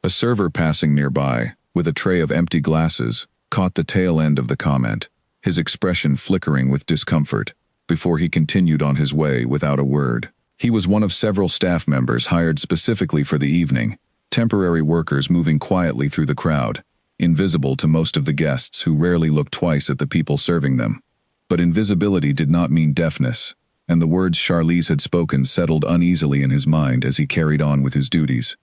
A server passing nearby, with a tray of empty glasses, caught the tail end of the comment, his expression flickering with discomfort, before he continued on his way without a word. He was one of several staff members hired specifically for the evening, temporary workers moving quietly through the crowd, invisible to most of the guests who rarely looked twice at the people serving them. But invisibility did not mean deafness, and the words Charlize had spoken settled uneasily in his mind as he carried on with his duties.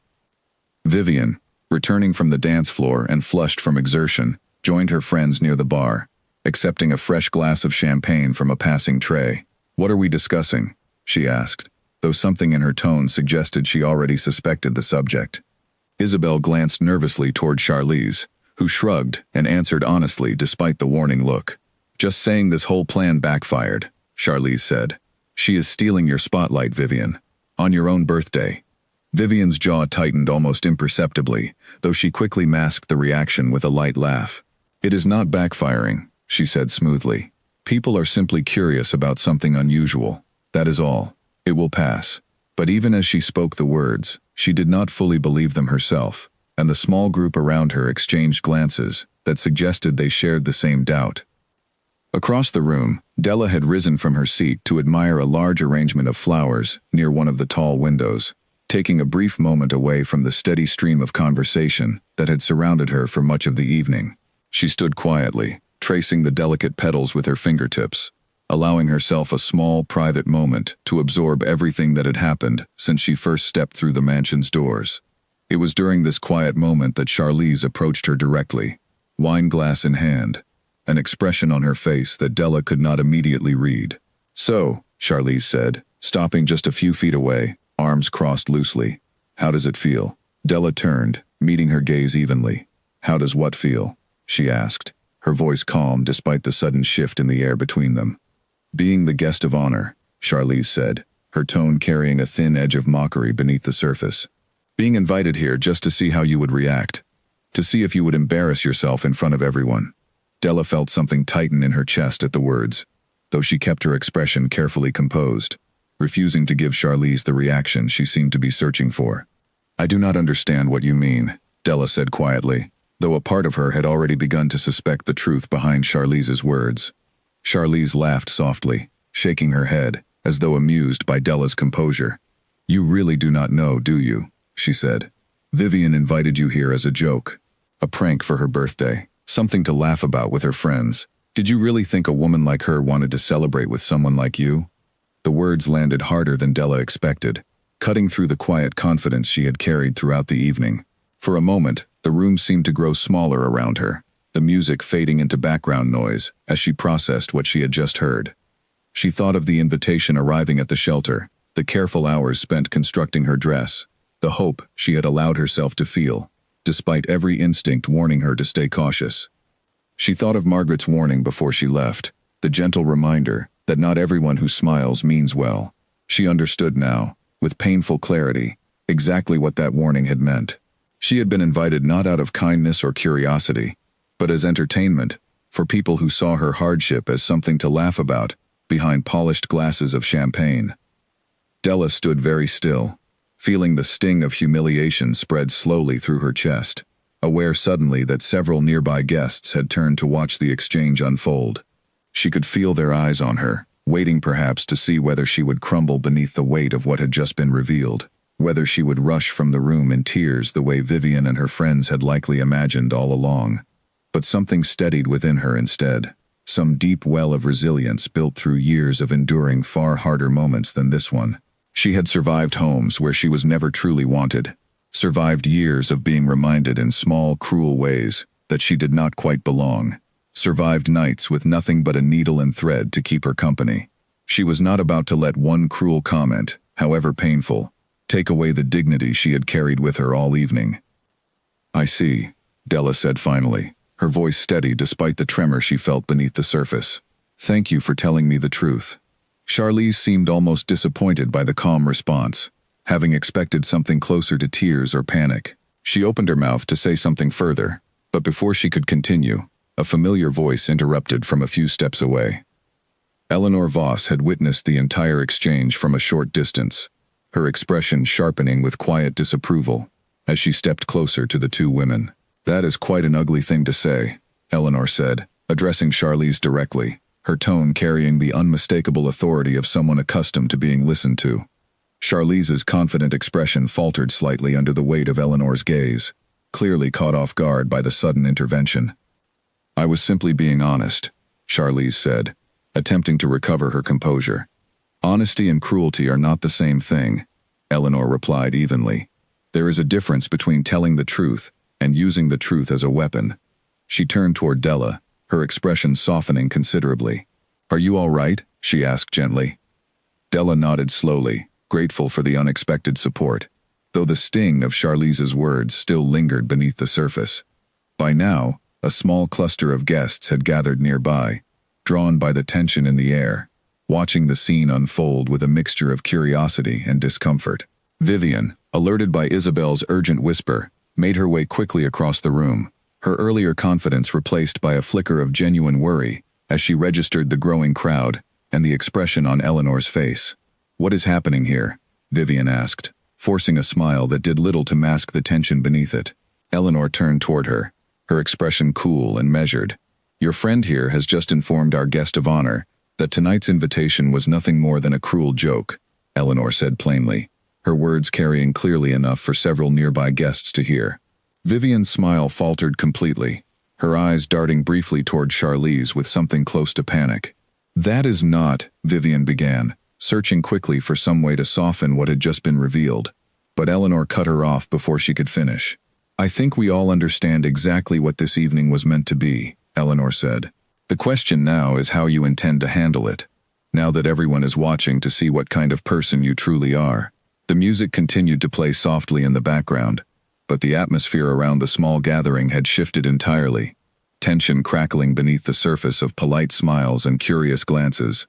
Vivian, returning from the dance floor and flushed from exertion, joined her friends near the bar, accepting a fresh glass of champagne from a passing tray. "What are we discussing?" she asked, though something in her tone suggested she already suspected the subject. Isabel glanced nervously toward Charlize, who shrugged and answered honestly despite the warning look. "Just saying this whole plan backfired," Charlize said. "She is stealing your spotlight, Vivian. On your own birthday." Vivian's jaw tightened almost imperceptibly, though she quickly masked the reaction with a light laugh. "It is not backfiring," she said smoothly. "People are simply curious about something unusual. That is all. It will pass." But even as she spoke the words, she did not fully believe them herself, and the small group around her exchanged glances that suggested they shared the same doubt. Across the room, Della had risen from her seat to admire a large arrangement of flowers near one of the tall windows, taking a brief moment away from the steady stream of conversation that had surrounded her for much of the evening. She stood quietly, tracing the delicate petals with her fingertips, allowing herself a small, private moment to absorb everything that had happened since she first stepped through the mansion's doors. It was during this quiet moment that Charlize approached her directly, wine glass in hand, an expression on her face that Della could not immediately read. "So," Charlize said, stopping just a few feet away, arms crossed loosely. "How does it feel?" Della turned, meeting her gaze evenly. "How does what feel?" she asked, her voice calm despite the sudden shift in the air between them. "Being the guest of honor," Charlize said, her tone carrying a thin edge of mockery beneath the surface. "Being invited here just to see how you would react, to see if you would embarrass yourself in front of everyone." Della felt something tighten in her chest at the words, though she kept her expression carefully composed, refusing to give Charlize the reaction she seemed to be searching for. "I do not understand what you mean," Della said quietly, though a part of her had already begun to suspect the truth behind Charlize's words. Charlize laughed softly, shaking her head, as though amused by Della's composure. "You really do not know, do you?" she said. "Vivian invited you here as a joke, a prank for her birthday, something to laugh about with her friends. Did you really think a woman like her wanted to celebrate with someone like you?" The words landed harder than Della expected, cutting through the quiet confidence she had carried throughout the evening. For a moment, the room seemed to grow smaller around her, the music fading into background noise as she processed what she had just heard. She thought of the invitation arriving at the shelter, the careful hours spent constructing her dress, the hope she had allowed herself to feel, despite every instinct warning her to stay cautious. She thought of Margaret's warning before she left, the gentle reminder that not everyone who smiles means well. She understood now, with painful clarity, exactly what that warning had meant. She had been invited not out of kindness or curiosity, but as entertainment, for people who saw her hardship as something to laugh about, behind polished glasses of champagne. Della stood very still, feeling the sting of humiliation spread slowly through her chest, aware suddenly that several nearby guests had turned to watch the exchange unfold. She could feel their eyes on her, waiting perhaps to see whether she would crumble beneath the weight of what had just been revealed, whether she would rush from the room in tears the way Vivian and her friends had likely imagined all along. But something steadied within her instead, some deep well of resilience built through years of enduring far harder moments than this one. She had survived homes where she was never truly wanted, survived years of being reminded in small, cruel ways that she did not quite belong, survived nights with nothing but a needle and thread to keep her company. She was not about to let one cruel comment, however painful, take away the dignity she had carried with her all evening. "I see," Della said finally, her voice steady despite the tremor she felt beneath the surface. "Thank you for telling me the truth." Charlize seemed almost disappointed by the calm response, having expected something closer to tears or panic. She opened her mouth to say something further, but before she could continue, a familiar voice interrupted from a few steps away. Eleanor Voss had witnessed the entire exchange from a short distance, her expression sharpening with quiet disapproval as she stepped closer to the two women. "That is quite an ugly thing to say," Eleanor said, addressing Charlize directly, her tone carrying the unmistakable authority of someone accustomed to being listened to. Charlize's confident expression faltered slightly under the weight of Eleanor's gaze, clearly caught off guard by the sudden intervention. "I was simply being honest," Charlize said, attempting to recover her composure. "Honesty and cruelty are not the same thing," Eleanor replied evenly. There is a difference between telling the truth and using the truth as a weapon. She turned toward Della, her expression softening considerably. "Are you all right?" she asked gently. Della nodded slowly, grateful for the unexpected support, though the sting of Charlize's words still lingered beneath the surface. By now, a small cluster of guests had gathered nearby, drawn by the tension in the air, watching the scene unfold with a mixture of curiosity and discomfort. Vivian, alerted by Isabel's urgent whisper, made her way quickly across the room, her earlier confidence replaced by a flicker of genuine worry as she registered the growing crowd and the expression on Eleanor's face. "What is happening here?" Vivian asked, forcing a smile that did little to mask the tension beneath it. Eleanor turned toward her, her expression cool and measured. "Your friend here has just informed our guest of honor that tonight's invitation was nothing more than a cruel joke," Eleanor said plainly, her words carrying clearly enough for several nearby guests to hear. Vivian's smile faltered completely, her eyes darting briefly toward Charlize with something close to panic. "That is not," Vivian began, searching quickly for some way to soften what had just been revealed, but Eleanor cut her off before she could finish. "I think we all understand exactly what this evening was meant to be," Eleanor said. "The question now is how you intend to handle it, now that everyone is watching to see what kind of person you truly are." The music continued to play softly in the background, but the atmosphere around the small gathering had shifted entirely, tension crackling beneath the surface of polite smiles and curious glances.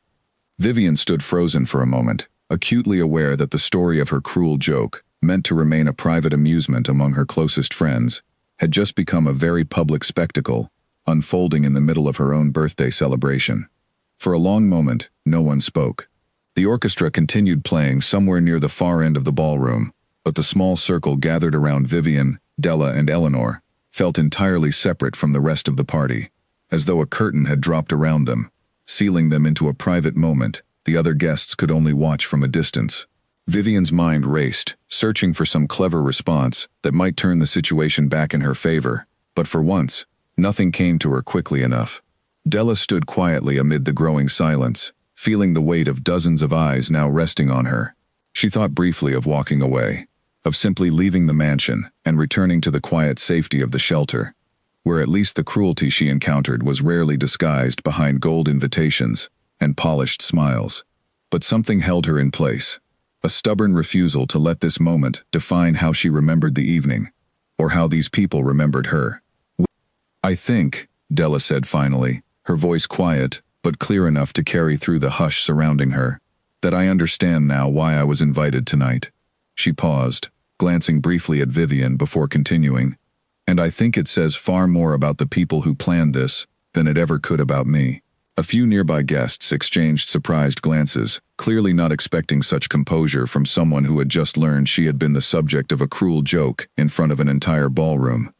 Vivian stood frozen for a moment, acutely aware that the story of her cruel joke, meant to remain a private amusement among her closest friends, had just become a very public spectacle, unfolding in the middle of her own birthday celebration. For a long moment, no one spoke. The orchestra continued playing somewhere near the far end of the ballroom, but the small circle gathered around Vivian, Della, and Eleanor felt entirely separate from the rest of the party, as though a curtain had dropped around them, sealing them into a private moment the other guests could only watch from a distance. Vivian's mind raced, searching for some clever response that might turn the situation back in her favor, but for once, nothing came to her quickly enough. Della stood quietly amid the growing silence, feeling the weight of dozens of eyes now resting on her. She thought briefly of walking away, of simply leaving the mansion and returning to the quiet safety of the shelter, where at least the cruelty she encountered was rarely disguised behind gold invitations and polished smiles. But something held her in place, a stubborn refusal to let this moment define how she remembered the evening, or how these people remembered her. "I think," Della said finally, her voice quiet but clear enough to carry through the hush surrounding her, "that I understand now why I was invited tonight." She paused, glancing briefly at Vivian before continuing, "And I think it says far more about the people who planned this than it ever could about me." A few nearby guests exchanged surprised glances, clearly not expecting such composure from someone who had just learned she had been the subject of a cruel joke in front of an entire ballroom.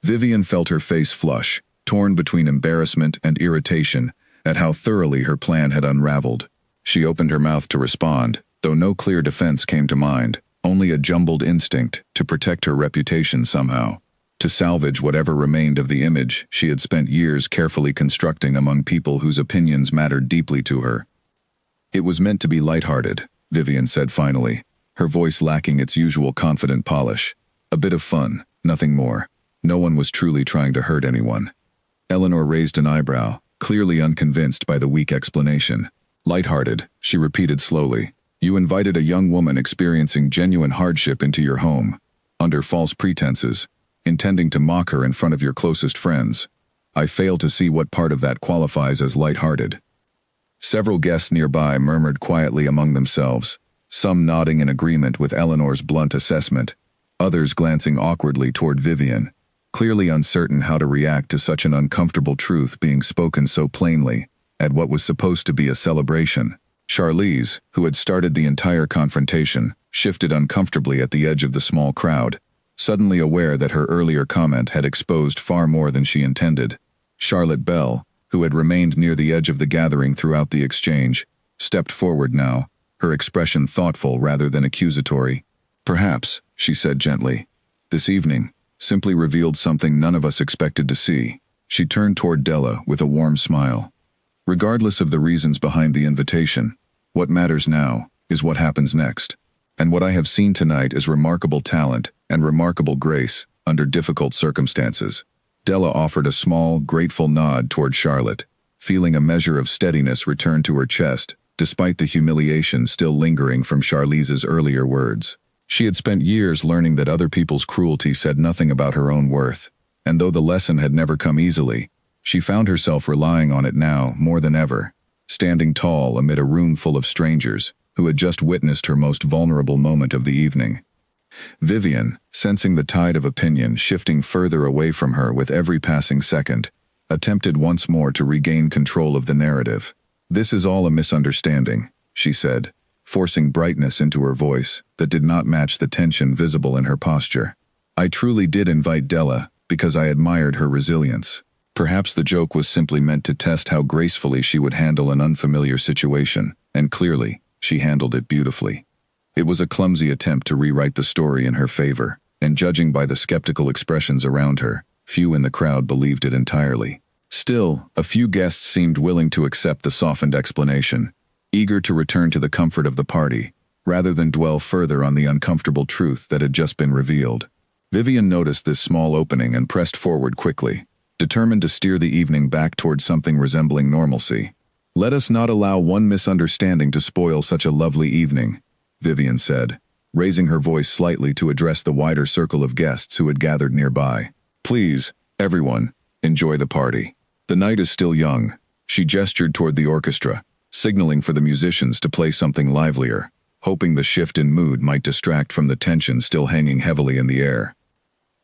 Vivian felt her face flush, torn between embarrassment and irritation at how thoroughly her plan had unraveled. She opened her mouth to respond, though no clear defense came to mind, only a jumbled instinct to protect her reputation somehow, to salvage whatever remained of the image she had spent years carefully constructing among people whose opinions mattered deeply to her. "It was meant to be lighthearted," Vivian said finally, her voice lacking its usual confident polish. "A bit of fun, nothing more. No one was truly trying to hurt anyone." Eleanor raised an eyebrow, clearly unconvinced by the weak explanation. "Lighthearted," she repeated slowly. "You invited a young woman experiencing genuine hardship into your home, under false pretenses, intending to mock her in front of your closest friends. I fail to see what part of that qualifies as lighthearted." Several guests nearby murmured quietly among themselves, some nodding in agreement with Eleanor's blunt assessment, others glancing awkwardly toward Vivian, clearly uncertain how to react to such an uncomfortable truth being spoken so plainly at what was supposed to be a celebration. Charlize, who had started the entire confrontation, shifted uncomfortably at the edge of the small crowd, suddenly aware that her earlier comment had exposed far more than she intended. Charlotte Bell, who had remained near the edge of the gathering throughout the exchange, stepped forward now, her expression thoughtful rather than accusatory. "Perhaps," she said gently, "this evening simply revealed something none of us expected to see." She turned toward Della with a warm smile. "Regardless of the reasons behind the invitation, what matters now is what happens next." And what I have seen tonight is remarkable talent and remarkable grace under difficult circumstances. Della offered a small, grateful nod toward Charlotte, feeling a measure of steadiness return to her chest, despite the humiliation still lingering from Charlize's earlier words. She had spent years learning that other people's cruelty said nothing about her own worth, and though the lesson had never come easily, she found herself relying on it now more than ever, standing tall amid a room full of strangers who had just witnessed her most vulnerable moment of the evening. Vivian, sensing the tide of opinion shifting further away from her with every passing second, attempted once more to regain control of the narrative. "This is all a misunderstanding," she said, forcing brightness into her voice that did not match the tension visible in her posture. "I truly did invite Della because I admired her resilience. Perhaps the joke was simply meant to test how gracefully she would handle an unfamiliar situation, and clearly, she handled it beautifully. It was a clumsy attempt to rewrite the story in her favor, and judging by the skeptical expressions around her, few in the crowd believed it entirely. Still, a few guests seemed willing to accept the softened explanation, eager to return to the comfort of the party, rather than dwell further on the uncomfortable truth that had just been revealed. Vivian noticed this small opening and pressed forward quickly, determined to steer the evening back toward something resembling normalcy. "Let us not allow one misunderstanding to spoil such a lovely evening," Vivian said, raising her voice slightly to address the wider circle of guests who had gathered nearby. "Please, everyone, enjoy the party. The night is still young." She gestured toward the orchestra, signaling for the musicians to play something livelier, hoping the shift in mood might distract from the tension still hanging heavily in the air.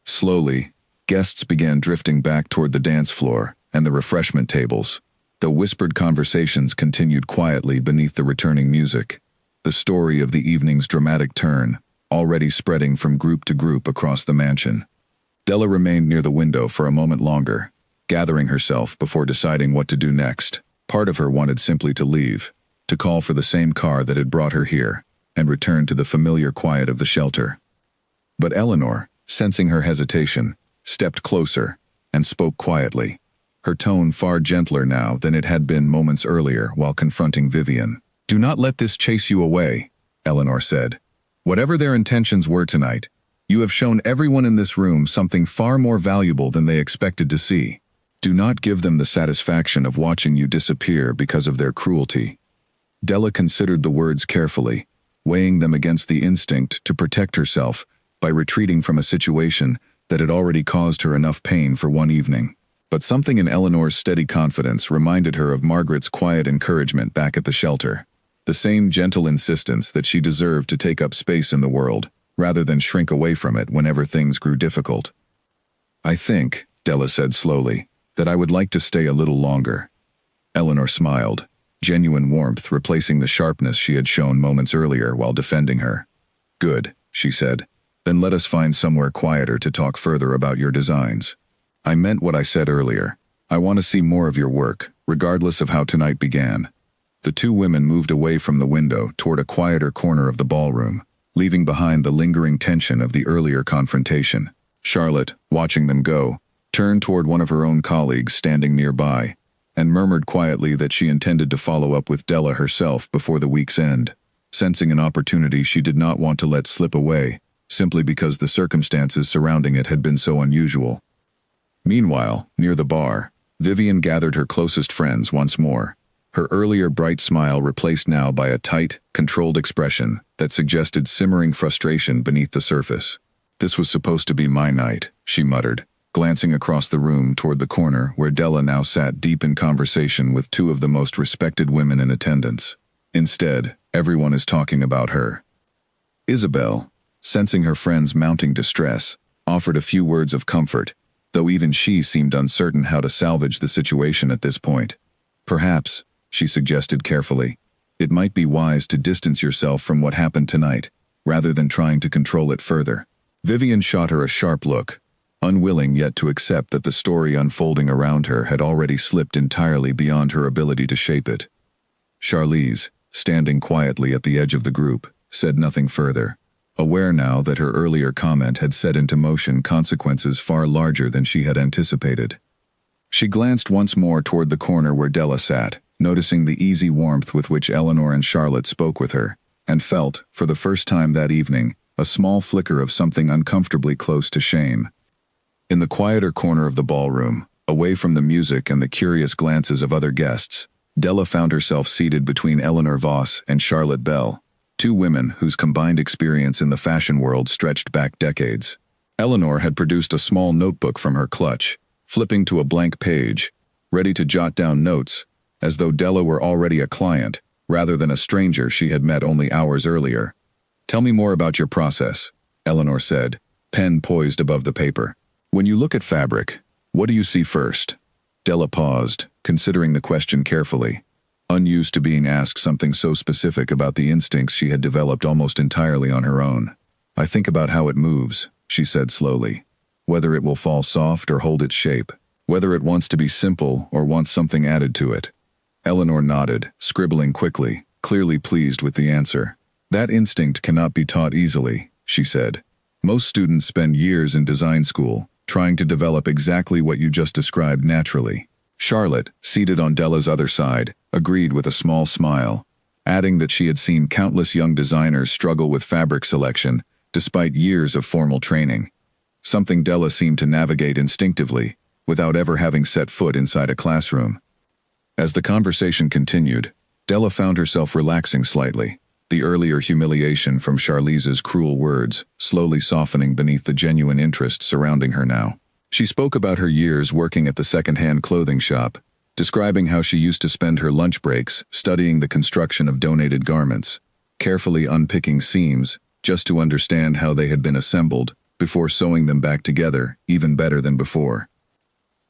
Slowly, guests began drifting back toward the dance floor and the refreshment tables, though whispered conversations continued quietly beneath the returning music. The story of the evening's dramatic turn, already spreading from group to group across the mansion. Della remained near the window for a moment longer, gathering herself before deciding what to do next. Part of her wanted simply to leave, to call for the same car that had brought her here, and return to the familiar quiet of the shelter. But Eleanor, sensing her hesitation, stepped closer and spoke quietly, her tone far gentler now than it had been moments earlier while confronting Vivian. "Do not let this chase you away," Eleanor said. "Whatever their intentions were tonight, you have shown everyone in this room something far more valuable than they expected to see. Do not give them the satisfaction of watching you disappear because of their cruelty." Della considered the words carefully, weighing them against the instinct to protect herself by retreating from a situation that had already caused her enough pain for one evening. But something in Eleanor's steady confidence reminded her of Margaret's quiet encouragement back at the shelter. The same gentle insistence that she deserved to take up space in the world, rather than shrink away from it whenever things grew difficult. "I think," Della said slowly, "that I would like to stay a little longer." Eleanor smiled, genuine warmth replacing the sharpness she had shown moments earlier while defending her. "Good," she said. "Then let us find somewhere quieter to talk further about your designs. I meant what I said earlier. I want to see more of your work, regardless of how tonight began." The two women moved away from the window toward a quieter corner of the ballroom, leaving behind the lingering tension of the earlier confrontation. Charlotte, watching them go, turned toward one of her own colleagues standing nearby, and murmured quietly that she intended to follow up with Della herself before the week's end, sensing an opportunity she did not want to let slip away, simply because the circumstances surrounding it had been so unusual. Meanwhile, near the bar, Vivian gathered her closest friends once more, her earlier bright smile replaced now by a tight, controlled expression that suggested simmering frustration beneath the surface. "This was supposed to be my night," she muttered, glancing across the room toward the corner where Della now sat deep in conversation with two of the most respected women in attendance. Instead, everyone is talking about her. Isabel, sensing her friend's mounting distress, offered a few words of comfort, though even she seemed uncertain how to salvage the situation at this point. "Perhaps," she suggested carefully, "it might be wise to distance yourself from what happened tonight, rather than trying to control it further." Vivian shot her a sharp look, unwilling yet to accept that the story unfolding around her had already slipped entirely beyond her ability to shape it. Charlize, standing quietly at the edge of the group, said nothing further, aware now that her earlier comment had set into motion consequences far larger than she had anticipated. She glanced once more toward the corner where Della sat, noticing the easy warmth with which Eleanor and Charlotte spoke with her, and felt, for the first time that evening, a small flicker of something uncomfortably close to shame. In the quieter corner of the ballroom, away from the music and the curious glances of other guests, Della found herself seated between Eleanor Voss and Charlotte Bell, two women whose combined experience in the fashion world stretched back decades. Eleanor had produced a small notebook from her clutch, flipping to a blank page, ready to jot down notes, as though Della were already a client, rather than a stranger she had met only hours earlier. "Tell me more about your process," Eleanor said, pen poised above the paper. "When you look at fabric, what do you see first?" Della paused, considering the question carefully, unused to being asked something so specific about the instincts she had developed almost entirely on her own. "I think about how it moves," she said slowly. "Whether it will fall soft or hold its shape. Whether it wants to be simple or wants something added to it." Eleanor nodded, scribbling quickly, clearly pleased with the answer. "That instinct cannot be taught easily," she said. "Most students spend years in design school, trying to develop exactly what you just described naturally." Charlotte, seated on Della's other side, agreed with a small smile, adding that she had seen countless young designers struggle with fabric selection despite years of formal training, something Della seemed to navigate instinctively, without ever having set foot inside a classroom. As the conversation continued, Della found herself relaxing slightly, the earlier humiliation from Charlize's cruel words slowly softening beneath the genuine interest surrounding her now. She spoke about her years working at the second-hand clothing shop, describing how she used to spend her lunch breaks studying the construction of donated garments, carefully unpicking seams just to understand how they had been assembled before sewing them back together even better than before.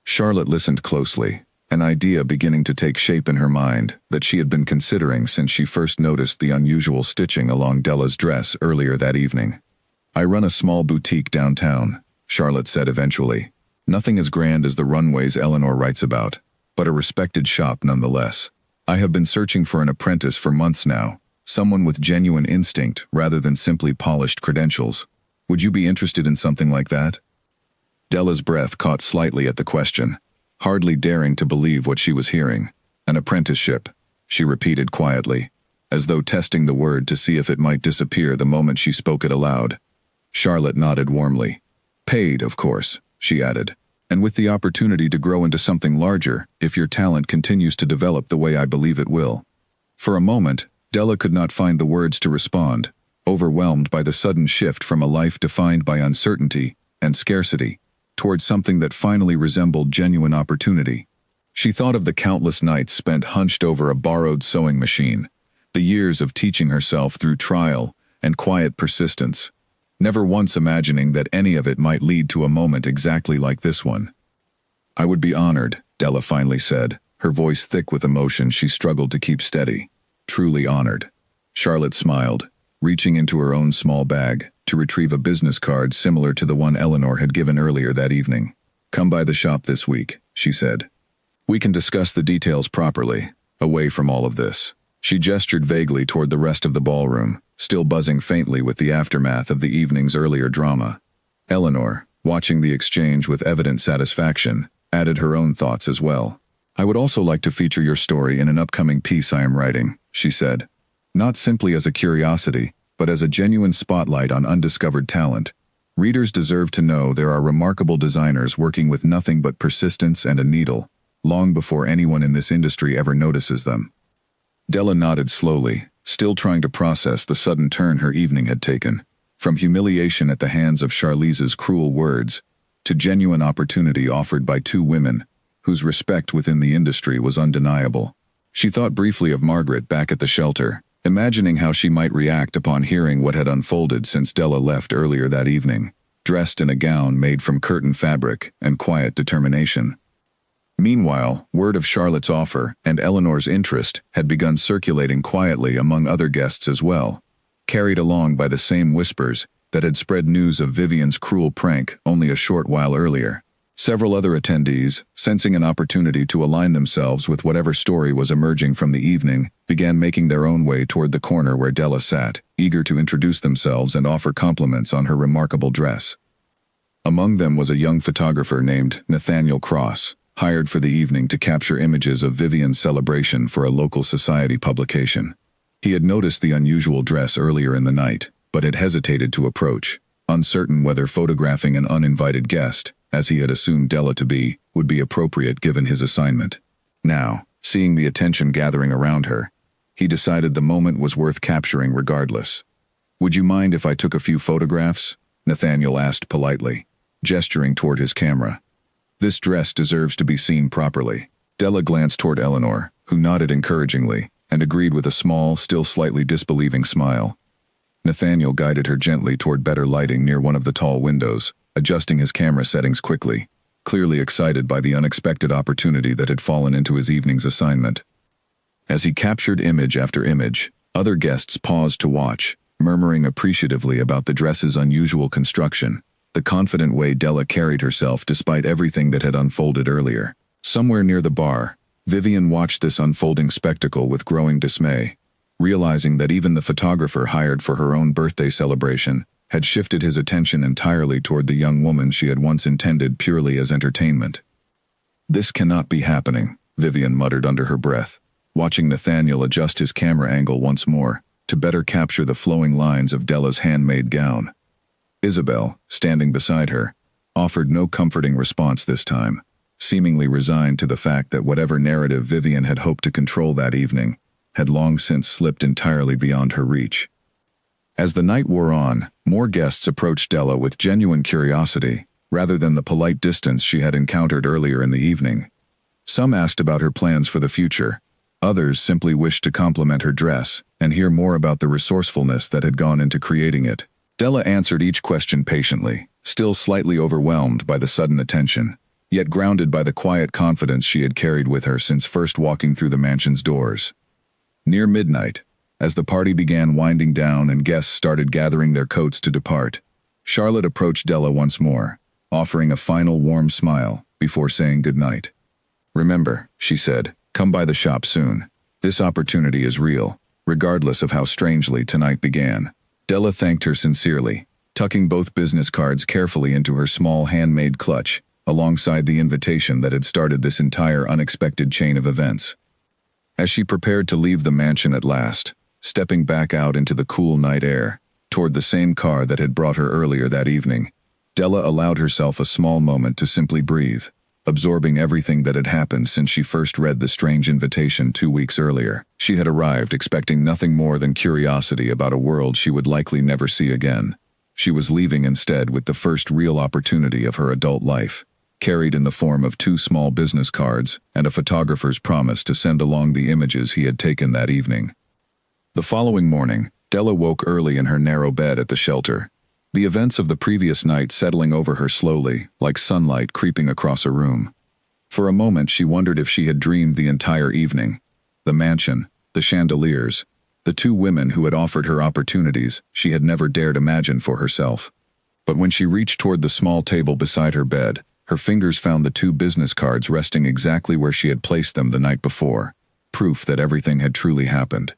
Charlotte listened closely, an idea beginning to take shape in her mind that she had been considering since she first noticed the unusual stitching along Della's dress earlier that evening. "I run a small boutique downtown," Charlotte said eventually. "Nothing as grand as the runways Eleanor writes about, but a respected shop nonetheless. I have been searching for an apprentice for months now, someone with genuine instinct rather than simply polished credentials. Would you be interested in something like that?" Della's breath caught slightly at the question, hardly daring to believe what she was hearing. "An apprenticeship," she repeated quietly, as though testing the word to see if it might disappear the moment she spoke it aloud. Charlotte nodded warmly. "Paid, of course," she added, "and with the opportunity to grow into something larger if your talent continues to develop the way I believe it will." For a moment, Della could not find the words to respond, overwhelmed by the sudden shift from a life defined by uncertainty and scarcity towards something that finally resembled genuine opportunity. She thought of the countless nights spent hunched over a borrowed sewing machine, the years of teaching herself through trial and quiet persistence, never once imagining that any of it might lead to a moment exactly like this one. "I would be honored," Della finally said, her voice thick with emotion she struggled to keep steady. "Truly honored." Charlotte smiled, reaching into her own small bag to retrieve a business card similar to the one Eleanor had given earlier that evening. "Come by the shop this week," she said. "We can discuss the details properly, away from all of this." She gestured vaguely toward the rest of the ballroom, still buzzing faintly with the aftermath of the evening's earlier drama. Eleanor, watching the exchange with evident satisfaction, added her own thoughts as well. "I would also like to feature your story in an upcoming piece I am writing," she said. "Not simply as a curiosity, but as a genuine spotlight on undiscovered talent. Readers deserve to know there are remarkable designers working with nothing but persistence and a needle, long before anyone in this industry ever notices them." Della nodded slowly, still trying to process the sudden turn her evening had taken, from humiliation at the hands of Charlize's cruel words, to genuine opportunity offered by two women, whose respect within the industry was undeniable. She thought briefly of Margaret back at the shelter, imagining how she might react upon hearing what had unfolded since Della left earlier that evening, dressed in a gown made from curtain fabric and quiet determination. Meanwhile, word of Charlotte's offer and Eleanor's interest had begun circulating quietly among other guests as well, carried along by the same whispers that had spread news of Vivian's cruel prank only a short while earlier. Several other attendees, sensing an opportunity to align themselves with whatever story was emerging from the evening, began making their own way toward the corner where Della sat, eager to introduce themselves and offer compliments on her remarkable dress. Among them was a young photographer named Nathaniel Cross, hired for the evening to capture images of Vivian's celebration for a local society publication. He had noticed the unusual dress earlier in the night, but had hesitated to approach, uncertain whether photographing an uninvited guest, as he had assumed Della to be, would be appropriate given his assignment. Now, seeing the attention gathering around her, he decided the moment was worth capturing regardless. "Would you mind if I took a few photographs?" Nathaniel asked politely, gesturing toward his camera. "This dress deserves to be seen properly." Della glanced toward Eleanor, who nodded encouragingly, and agreed with a small, still slightly disbelieving smile. Nathaniel guided her gently toward better lighting near one of the tall windows, adjusting his camera settings quickly, clearly excited by the unexpected opportunity that had fallen into his evening's assignment. As he captured image after image, other guests paused to watch, murmuring appreciatively about the dress's unusual construction, the confident way Della carried herself despite everything that had unfolded earlier. Somewhere near the bar, Vivian watched this unfolding spectacle with growing dismay, realizing that even the photographer hired for her own birthday celebration had shifted his attention entirely toward the young woman she had once intended purely as entertainment. "This cannot be happening," Vivian muttered under her breath, watching Nathaniel adjust his camera angle once more to better capture the flowing lines of Della's handmade gown. Isabel, standing beside her, offered no comforting response this time, seemingly resigned to the fact that whatever narrative Vivian had hoped to control that evening had long since slipped entirely beyond her reach. As the night wore on, more guests approached Della with genuine curiosity, rather than the polite distance she had encountered earlier in the evening. Some asked about her plans for the future. Others simply wished to compliment her dress and hear more about the resourcefulness that had gone into creating it. Della answered each question patiently, still slightly overwhelmed by the sudden attention, yet grounded by the quiet confidence she had carried with her since first walking through the mansion's doors. Near midnight, as the party began winding down and guests started gathering their coats to depart, Charlotte approached Della once more, offering a final warm smile before saying goodnight. "Remember," she said, "come by the shop soon. This opportunity is real, regardless of how strangely tonight began." Della thanked her sincerely, tucking both business cards carefully into her small handmade clutch, alongside the invitation that had started this entire unexpected chain of events. As she prepared to leave the mansion at last, stepping back out into the cool night air, toward the same car that had brought her earlier that evening, Della allowed herself a small moment to simply breathe, absorbing everything that had happened since she first read the strange invitation 2 weeks earlier. She had arrived expecting nothing more than curiosity about a world she would likely never see again. She was leaving instead with the first real opportunity of her adult life, carried in the form of 2 small business cards and a photographer's promise to send along the images he had taken that evening. The following morning, Della woke early in her narrow bed at the shelter, the events of the previous night settling over her slowly, like sunlight creeping across a room. For a moment she wondered if she had dreamed the entire evening. The mansion, the chandeliers, the 2 women who had offered her opportunities she had never dared imagine for herself. But when she reached toward the small table beside her bed, her fingers found the 2 business cards resting exactly where she had placed them the night before, proof that everything had truly happened.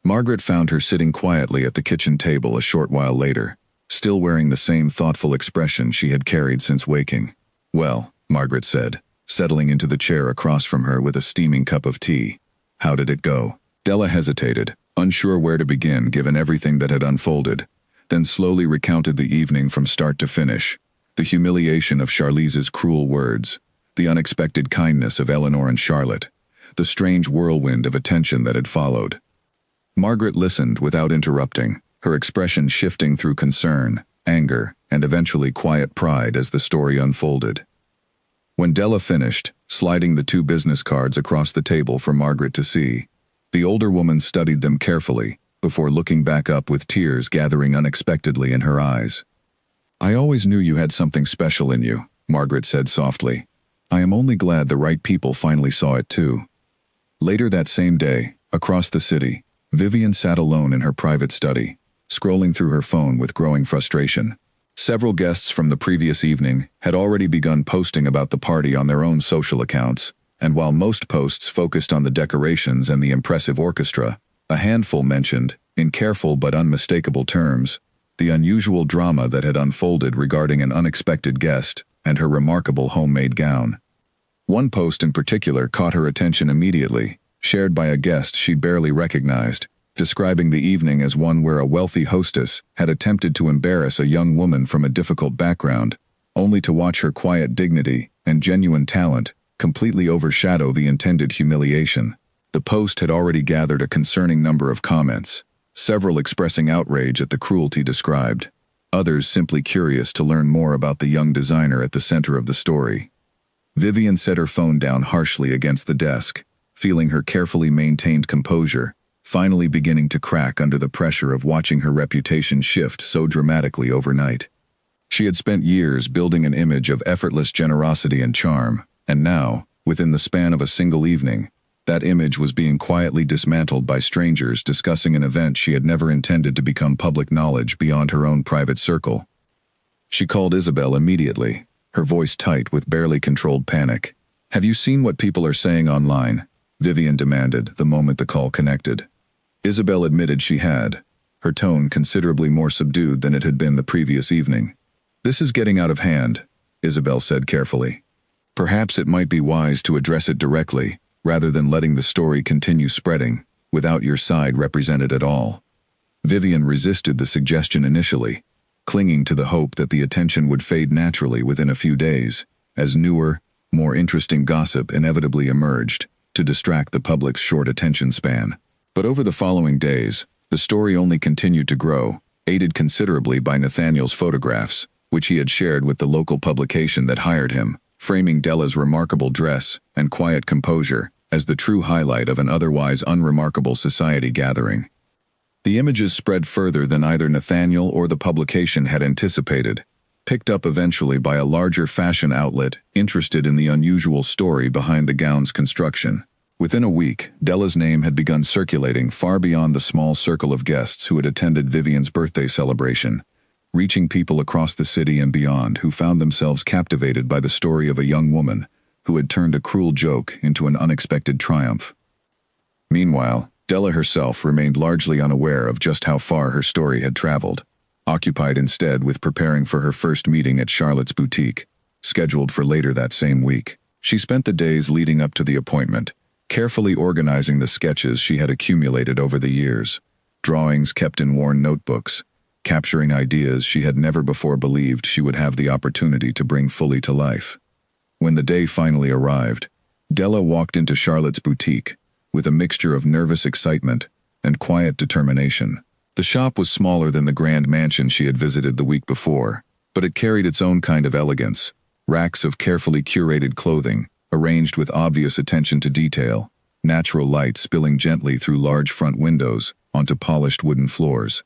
Margaret found her sitting quietly at the kitchen table a short while later, still wearing the same thoughtful expression she had carried since waking. "Well," Margaret said, settling into the chair across from her with a steaming cup of tea. "How did it go?" Della hesitated, unsure where to begin given everything that had unfolded, then slowly recounted the evening from start to finish. The humiliation of Charlize's cruel words, the unexpected kindness of Eleanor and Charlotte, the strange whirlwind of attention that had followed. Margaret listened without interrupting, her expression shifting through concern, anger, and eventually quiet pride as the story unfolded. When Della finished, sliding the 2 business cards across the table for Margaret to see, the older woman studied them carefully before looking back up with tears gathering unexpectedly in her eyes. "I always knew you had something special in you," Margaret said softly. "I am only glad the right people finally saw it too." Later that same day, across the city, Vivian sat alone in her private study, scrolling through her phone with growing frustration. Several guests from the previous evening had already begun posting about the party on their own social accounts, and while most posts focused on the decorations and the impressive orchestra, a handful mentioned, in careful but unmistakable terms, the unusual drama that had unfolded regarding an unexpected guest and her remarkable homemade gown. One post in particular caught her attention immediately, shared by a guest she barely recognized, describing the evening as one where a wealthy hostess had attempted to embarrass a young woman from a difficult background, only to watch her quiet dignity and genuine talent completely overshadow the intended humiliation. The post had already gathered a concerning number of comments, several expressing outrage at the cruelty described, others simply curious to learn more about the young designer at the center of the story. Vivian set her phone down harshly against the desk, feeling her carefully maintained composure finally beginning to crack under the pressure of watching her reputation shift so dramatically overnight. She had spent years building an image of effortless generosity and charm, and now, within the span of a single evening, that image was being quietly dismantled by strangers discussing an event she had never intended to become public knowledge beyond her own private circle. She called Isabel immediately, her voice tight with barely controlled panic. "Have you seen what people are saying online?" Vivian demanded the moment the call connected. Isabel admitted she had, her tone considerably more subdued than it had been the previous evening. "This is getting out of hand," Isabel said carefully. "Perhaps it might be wise to address it directly, rather than letting the story continue spreading, without your side represented at all." Vivian resisted the suggestion initially, clinging to the hope that the attention would fade naturally within a few days, as newer, more interesting gossip inevitably emerged to distract the public's short attention span. But over the following days, the story only continued to grow, aided considerably by Nathaniel's photographs, which he had shared with the local publication that hired him, framing Della's remarkable dress and quiet composure as the true highlight of an otherwise unremarkable society gathering. The images spread further than either Nathaniel or the publication had anticipated, picked up eventually by a larger fashion outlet interested in the unusual story behind the gown's construction. Within a week, Della's name had begun circulating far beyond the small circle of guests who had attended Vivian's birthday celebration, reaching people across the city and beyond who found themselves captivated by the story of a young woman who had turned a cruel joke into an unexpected triumph. Meanwhile, Della herself remained largely unaware of just how far her story had traveled, occupied instead with preparing for her first meeting at Charlotte's boutique, scheduled for later that same week. She spent the days leading up to the appointment, carefully organizing the sketches she had accumulated over the years, drawings kept in worn notebooks, capturing ideas she had never before believed she would have the opportunity to bring fully to life. When the day finally arrived, Della walked into Charlotte's boutique with a mixture of nervous excitement and quiet determination. The shop was smaller than the grand mansion she had visited the week before, but it carried its own kind of elegance, racks of carefully curated clothing, arranged with obvious attention to detail, natural light spilling gently through large front windows onto polished wooden floors.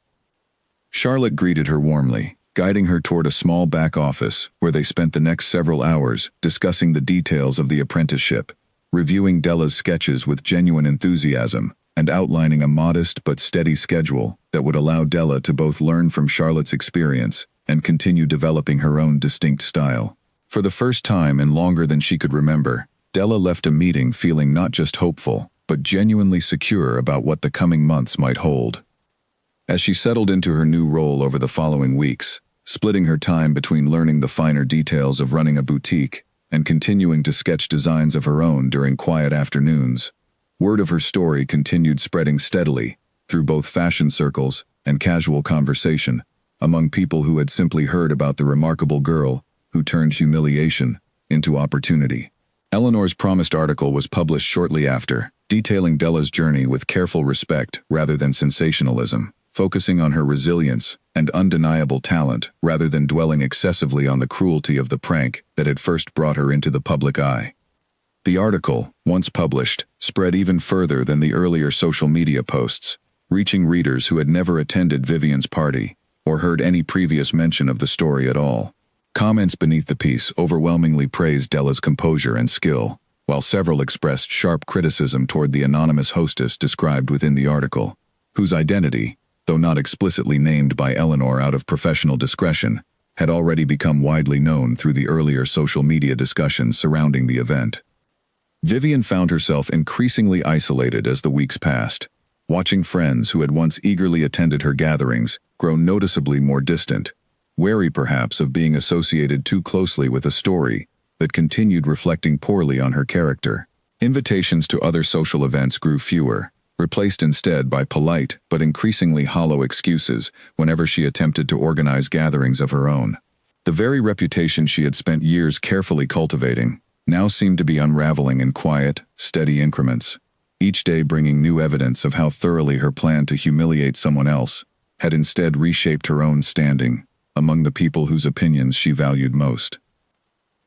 Charlotte greeted her warmly, guiding her toward a small back office where they spent the next several hours discussing the details of the apprenticeship, reviewing Della's sketches with genuine enthusiasm, and outlining a modest but steady schedule that would allow Della to both learn from Charlotte's experience and continue developing her own distinct style. For the first time in longer than she could remember, Della left a meeting feeling not just hopeful, but genuinely secure about what the coming months might hold. As she settled into her new role over the following weeks, splitting her time between learning the finer details of running a boutique and continuing to sketch designs of her own during quiet afternoons, word of her story continued spreading steadily through both fashion circles and casual conversation among people who had simply heard about the remarkable girl who turned humiliation into opportunity. Eleanor's promised article was published shortly after, detailing Della's journey with careful respect rather than sensationalism, focusing on her resilience and undeniable talent rather than dwelling excessively on the cruelty of the prank that had first brought her into the public eye. The article, once published, spread even further than the earlier social media posts, reaching readers who had never attended Vivian's party or heard any previous mention of the story at all. Comments beneath the piece overwhelmingly praised Della's composure and skill, while several expressed sharp criticism toward the anonymous hostess described within the article, whose identity, though not explicitly named by Eleanor out of professional discretion, had already become widely known through the earlier social media discussions surrounding the event. Vivian found herself increasingly isolated as the weeks passed, watching friends who had once eagerly attended her gatherings grow noticeably more distant, wary perhaps of being associated too closely with a story that continued reflecting poorly on her character. Invitations to other social events grew fewer, replaced instead by polite but increasingly hollow excuses whenever she attempted to organize gatherings of her own. The very reputation she had spent years carefully cultivating now seemed to be unraveling in quiet, steady increments, each day bringing new evidence of how thoroughly her plan to humiliate someone else had instead reshaped her own standing among the people whose opinions she valued most.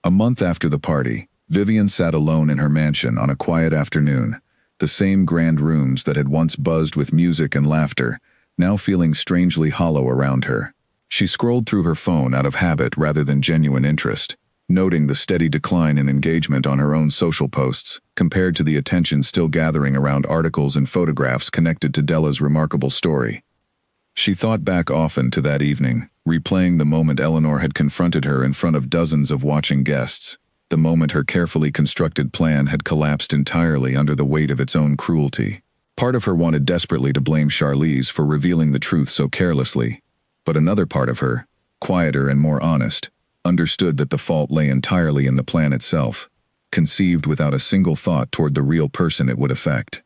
A month after the party, Vivian sat alone in her mansion on a quiet afternoon, the same grand rooms that had once buzzed with music and laughter, now feeling strangely hollow around her. She scrolled through her phone out of habit rather than genuine interest, noting the steady decline in engagement on her own social posts, compared to the attention still gathering around articles and photographs connected to Della's remarkable story. She thought back often to that evening, replaying the moment Eleanor had confronted her in front of dozens of watching guests, the moment her carefully constructed plan had collapsed entirely under the weight of its own cruelty. Part of her wanted desperately to blame Charlize for revealing the truth so carelessly, but another part of her, quieter and more honest, understood that the fault lay entirely in the plan itself, conceived without a single thought toward the real person it would affect.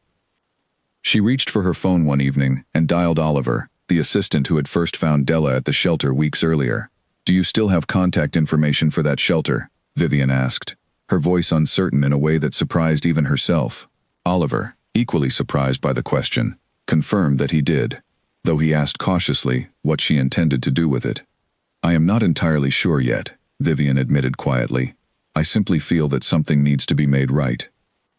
She reached for her phone one evening and dialed Oliver, the assistant who had first found Della at the shelter weeks earlier. "Do you still have contact information for that shelter?" Vivian asked, her voice uncertain in a way that surprised even herself. Oliver, equally surprised by the question, confirmed that he did, though he asked cautiously what she intended to do with it. "I am not entirely sure yet," Vivian admitted quietly. "I simply feel that something needs to be made right."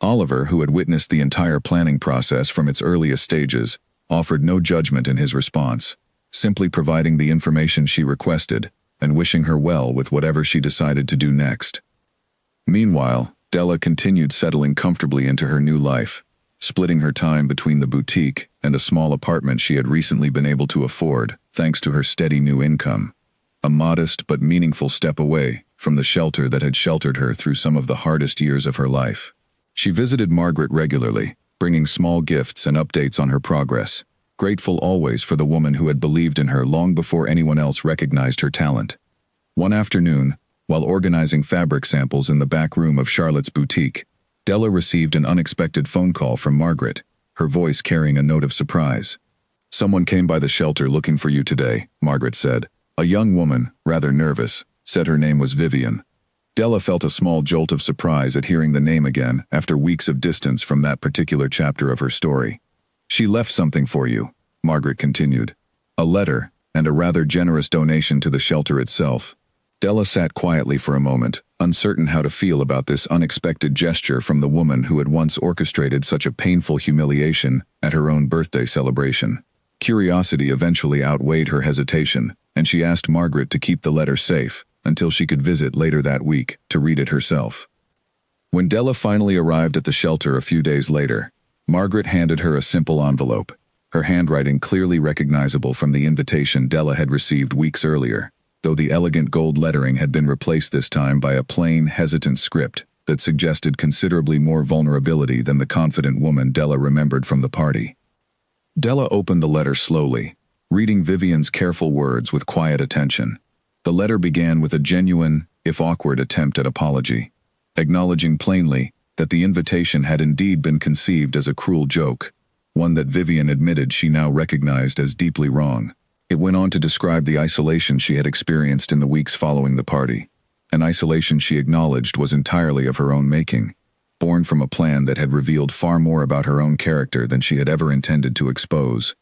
Oliver, who had witnessed the entire planning process from its earliest stages, offered no judgment in his response, simply providing the information she requested and wishing her well with whatever she decided to do next. Meanwhile, Della continued settling comfortably into her new life, splitting her time between the boutique and a small apartment she had recently been able to afford thanks to her steady new income, a modest but meaningful step away from the shelter that had sheltered her through some of the hardest years of her life. She visited Margaret regularly, bringing small gifts and updates on her progress, grateful always for the woman who had believed in her long before anyone else recognized her talent. One afternoon, while organizing fabric samples in the back room of Charlotte's boutique, Della received an unexpected phone call from Margaret, her voice carrying a note of surprise. "Someone came by the shelter looking for you today," Margaret said. A young woman, rather nervous, said her name was Vivian. Della felt a small jolt of surprise at hearing the name again after weeks of distance from that particular chapter of her story. "She left something for you," Margaret continued. "A letter, and a rather generous donation to the shelter itself." Della sat quietly for a moment, uncertain how to feel about this unexpected gesture from the woman who had once orchestrated such a painful humiliation at her own birthday celebration. Curiosity eventually outweighed her hesitation, and she asked Margaret to keep the letter safe until she could visit later that week to read it herself. When Della finally arrived at the shelter a few days later, Margaret handed her a simple envelope, her handwriting clearly recognizable from the invitation Della had received weeks earlier, though the elegant gold lettering had been replaced this time by a plain, hesitant script that suggested considerably more vulnerability than the confident woman Della remembered from the party. Della opened the letter slowly, reading Vivian's careful words with quiet attention. The letter began with a genuine, if awkward, attempt at apology, acknowledging plainly that the invitation had indeed been conceived as a cruel joke, one that Vivian admitted she now recognized as deeply wrong. It went on to describe the isolation she had experienced in the weeks following the party, an isolation she acknowledged was entirely of her own making, born from a plan that had revealed far more about her own character than she had ever intended to expose.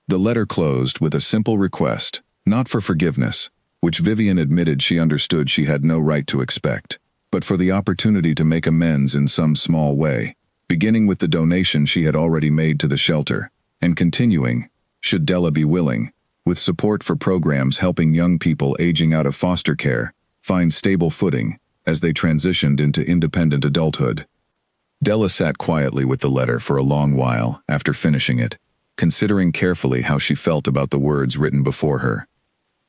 The letter closed with a simple request, not for forgiveness, which Vivian admitted she understood she had no right to expect, but for the opportunity to make amends in some small way, beginning with the donation she had already made to the shelter, and continuing, should Della be willing, with support for programs helping young people aging out of foster care find stable footing as they transitioned into independent adulthood. Della sat quietly with the letter for a long while after finishing it, considering carefully how she felt about the words written before her.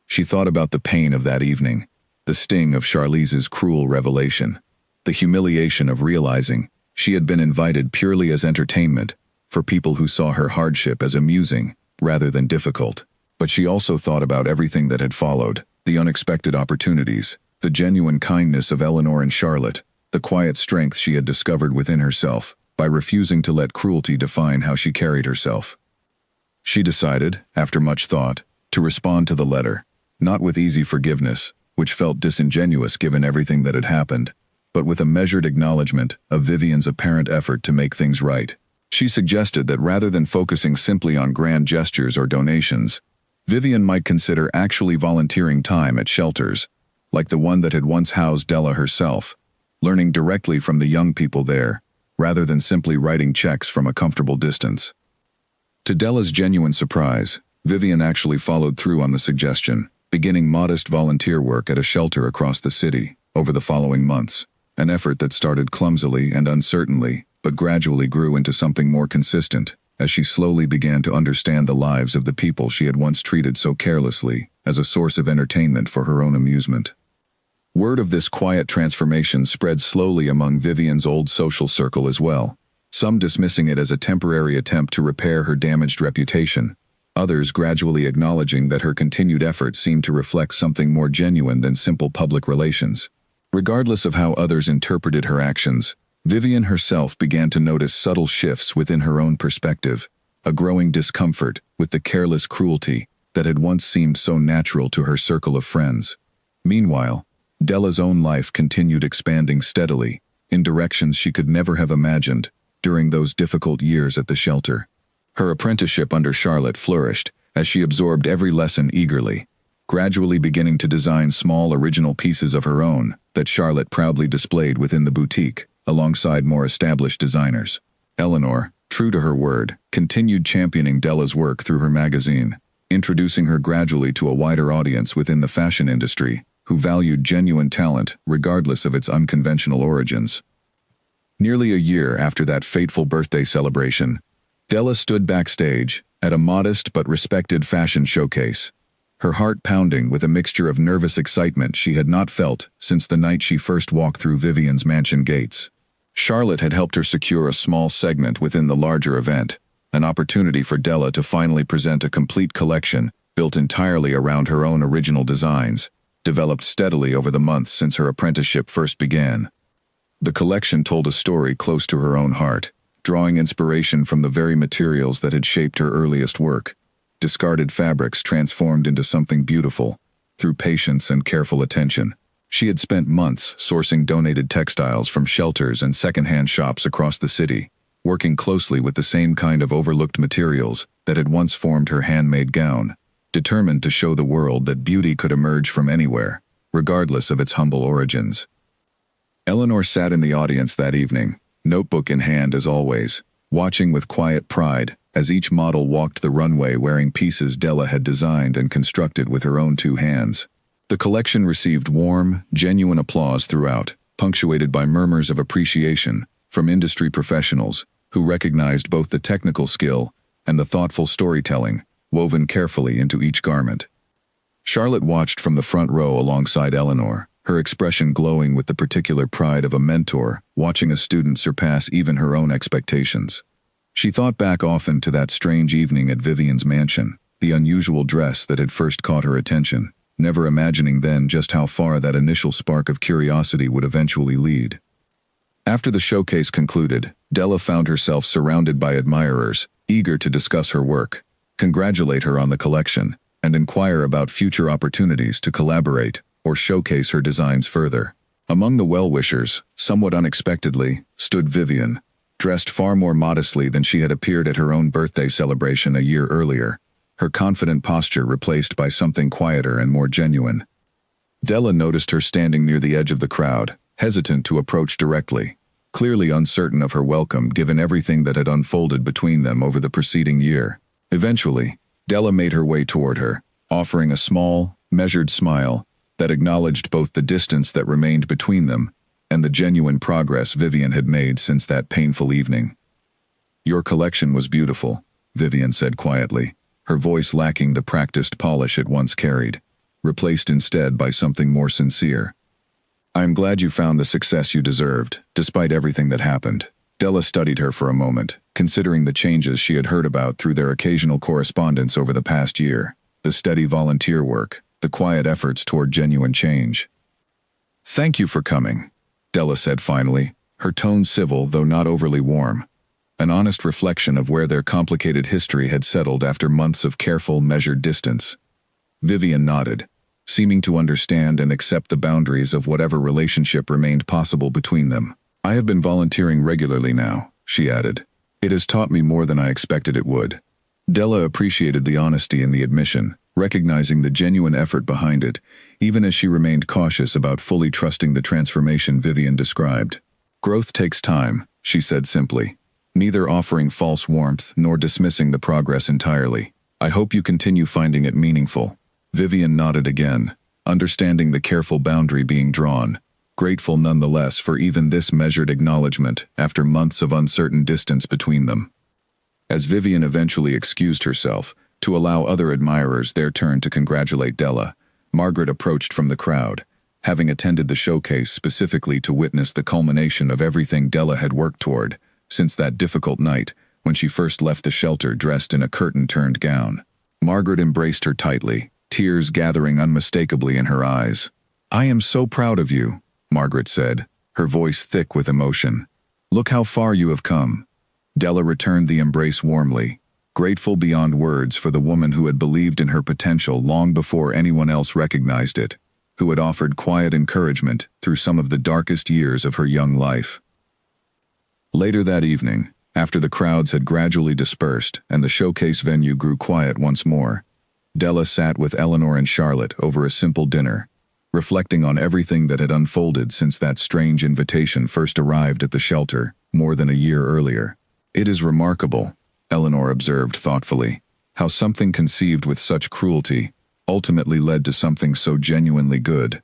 She thought about the pain of that evening, the sting of Charlize's cruel revelation, the humiliation of realizing she had been invited purely as entertainment for people who saw her hardship as amusing rather than difficult. But she also thought about everything that had followed, the unexpected opportunities, the genuine kindness of Eleanor and Charlotte, the quiet strength she had discovered within herself, by refusing to let cruelty define how she carried herself. She decided, after much thought, to respond to the letter, not with easy forgiveness, which felt disingenuous given everything that had happened, but with a measured acknowledgement of Vivian's apparent effort to make things right. She suggested that rather than focusing simply on grand gestures or donations, Vivian might consider actually volunteering time at shelters, like the one that had once housed Della herself, learning directly from the young people there, rather than simply writing checks from a comfortable distance. To Della's genuine surprise, Vivian actually followed through on the suggestion, beginning modest volunteer work at a shelter across the city over the following months, an effort that started clumsily and uncertainly, but gradually grew into something more consistent, as she slowly began to understand the lives of the people she had once treated so carelessly as a source of entertainment for her own amusement. Word of this quiet transformation spread slowly among Vivian's old social circle as well, some dismissing it as a temporary attempt to repair her damaged reputation, others gradually acknowledging that her continued efforts seemed to reflect something more genuine than simple public relations. Regardless of how others interpreted her actions, Vivian herself began to notice subtle shifts within her own perspective, a growing discomfort with the careless cruelty that had once seemed so natural to her circle of friends. Meanwhile, Della's own life continued expanding steadily, in directions she could never have imagined during those difficult years at the shelter. Her apprenticeship under Charlotte flourished as she absorbed every lesson eagerly, gradually beginning to design small original pieces of her own that Charlotte proudly displayed within the boutique, alongside more established designers. Eleanor, true to her word, continued championing Della's work through her magazine, introducing her gradually to a wider audience within the fashion industry, who valued genuine talent regardless of its unconventional origins. Nearly a year after that fateful birthday celebration, Della stood backstage at a modest but respected fashion showcase, her heart pounding with a mixture of nervous excitement she had not felt since the night she first walked through Vivian's mansion gates. Charlotte had helped her secure a small segment within the larger event, an opportunity for Della to finally present a complete collection built entirely around her own original designs, developed steadily over the months since her apprenticeship first began. The collection told a story close to her own heart, drawing inspiration from the very materials that had shaped her earliest work, discarded fabrics transformed into something beautiful, through patience and careful attention. She had spent months sourcing donated textiles from shelters and secondhand shops across the city, working closely with the same kind of overlooked materials that had once formed her handmade gown, determined to show the world that beauty could emerge from anywhere, regardless of its humble origins. Eleanor sat in the audience that evening, notebook in hand as always, watching with quiet pride as each model walked the runway wearing pieces Della had designed and constructed with her own two hands. The collection received warm, genuine applause throughout, punctuated by murmurs of appreciation from industry professionals who recognized both the technical skill and the thoughtful storytelling woven carefully into each garment. Charlotte watched from the front row alongside Eleanor, her expression glowing with the particular pride of a mentor watching a student surpass even her own expectations. She thought back often to that strange evening at Vivian's mansion, the unusual dress that had first caught her attention, never imagining then just how far that initial spark of curiosity would eventually lead. After the showcase concluded, Della found herself surrounded by admirers, eager to discuss her work, congratulate her on the collection, and inquire about future opportunities to collaborate or showcase her designs further. Among the well-wishers, somewhat unexpectedly, stood Vivian, dressed far more modestly than she had appeared at her own birthday celebration a year earlier, her confident posture replaced by something quieter and more genuine. Della noticed her standing near the edge of the crowd, hesitant to approach directly, clearly uncertain of her welcome given everything that had unfolded between them over the preceding year. Eventually, Della made her way toward her, offering a small, measured smile that acknowledged both the distance that remained between them and the genuine progress Vivian had made since that painful evening. "Your collection was beautiful," Vivian said quietly, her voice lacking the practiced polish it once carried, replaced instead by something more sincere. "I am glad you found the success you deserved, despite everything that happened." Della studied her for a moment, considering the changes she had heard about through their occasional correspondence over the past year, the steady volunteer work, the quiet efforts toward genuine change. "Thank you for coming," Della said finally, her tone civil though not overly warm, an honest reflection of where their complicated history had settled after months of careful, measured distance. Vivian nodded, seeming to understand and accept the boundaries of whatever relationship remained possible between them. "I have been volunteering regularly now," she added. "It has taught me more than I expected it would." Della appreciated the honesty in the admission, recognizing the genuine effort behind it, even as she remained cautious about fully trusting the transformation Vivian described. "Growth takes time," she said simply, neither offering false warmth nor dismissing the progress entirely. "I hope you continue finding it meaningful." Vivian nodded again, understanding the careful boundary being drawn, grateful nonetheless for even this measured acknowledgement after months of uncertain distance between them. As Vivian eventually excused herself, to allow other admirers their turn to congratulate Della, Margaret approached from the crowd, having attended the showcase specifically to witness the culmination of everything Della had worked toward since that difficult night when she first left the shelter dressed in a curtain-turned gown. Margaret embraced her tightly, tears gathering unmistakably in her eyes. "I am so proud of you," Margaret said, her voice thick with emotion. "Look how far you have come." Della returned the embrace warmly, grateful beyond words for the woman who had believed in her potential long before anyone else recognized it, who had offered quiet encouragement through some of the darkest years of her young life. Later that evening, after the crowds had gradually dispersed and the showcase venue grew quiet once more, Della sat with Eleanor and Charlotte over a simple dinner, reflecting on everything that had unfolded since that strange invitation first arrived at the shelter more than a year earlier. "It is remarkable," Eleanor observed thoughtfully, "how something conceived with such cruelty ultimately led to something so genuinely good."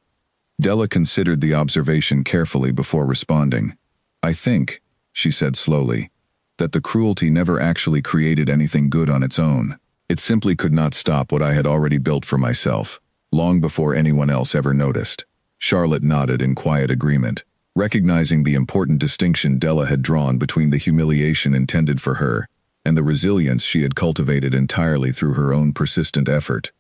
Della considered the observation carefully before responding. "I think," she said slowly, "that the cruelty never actually created anything good on its own. It simply could not stop what I had already built for myself, long before anyone else ever noticed." Charlotte nodded in quiet agreement, recognizing the important distinction Della had drawn between the humiliation intended for her and the resilience she had cultivated entirely through her own persistent effort.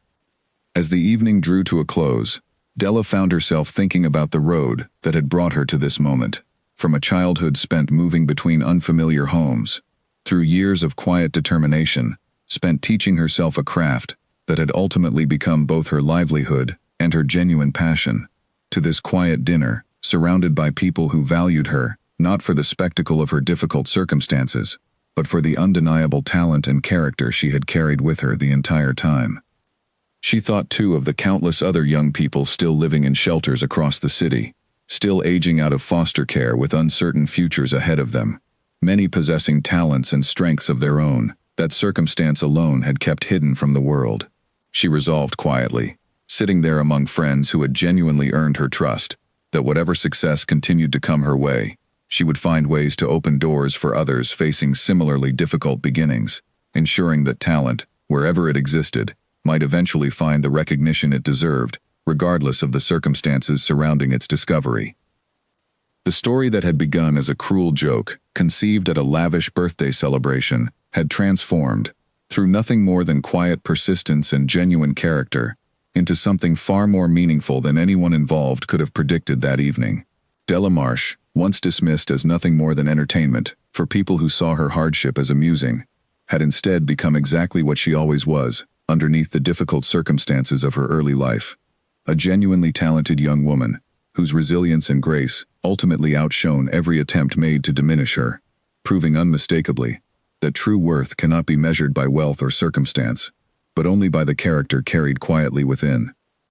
As the evening drew to a close, Della found herself thinking about the road that had brought her to this moment, from a childhood spent moving between unfamiliar homes, through years of quiet determination, spent teaching herself a craft that had ultimately become both her livelihood and her genuine passion, to this quiet dinner, surrounded by people who valued her, not for the spectacle of her difficult circumstances, but for the undeniable talent and character she had carried with her the entire time. She thought too of the countless other young people still living in shelters across the city, still aging out of foster care with uncertain futures ahead of them, many possessing talents and strengths of their own that circumstance alone had kept hidden from the world. She resolved quietly, sitting there among friends who had genuinely earned her trust, that whatever success continued to come her way, she would find ways to open doors for others facing similarly difficult beginnings, ensuring that talent, wherever it existed, might eventually find the recognition it deserved, regardless of the circumstances surrounding its discovery. The story that had begun as a cruel joke, conceived at a lavish birthday celebration, had transformed, through nothing more than quiet persistence and genuine character, into something far more meaningful than anyone involved could have predicted that evening. Della Marsh, once dismissed as nothing more than entertainment for people who saw her hardship as amusing, had instead become exactly what she always was, underneath the difficult circumstances of her early life. A genuinely talented young woman, whose resilience and grace ultimately outshone every attempt made to diminish her, proving unmistakably that true worth cannot be measured by wealth or circumstance, but only by the character carried quietly within.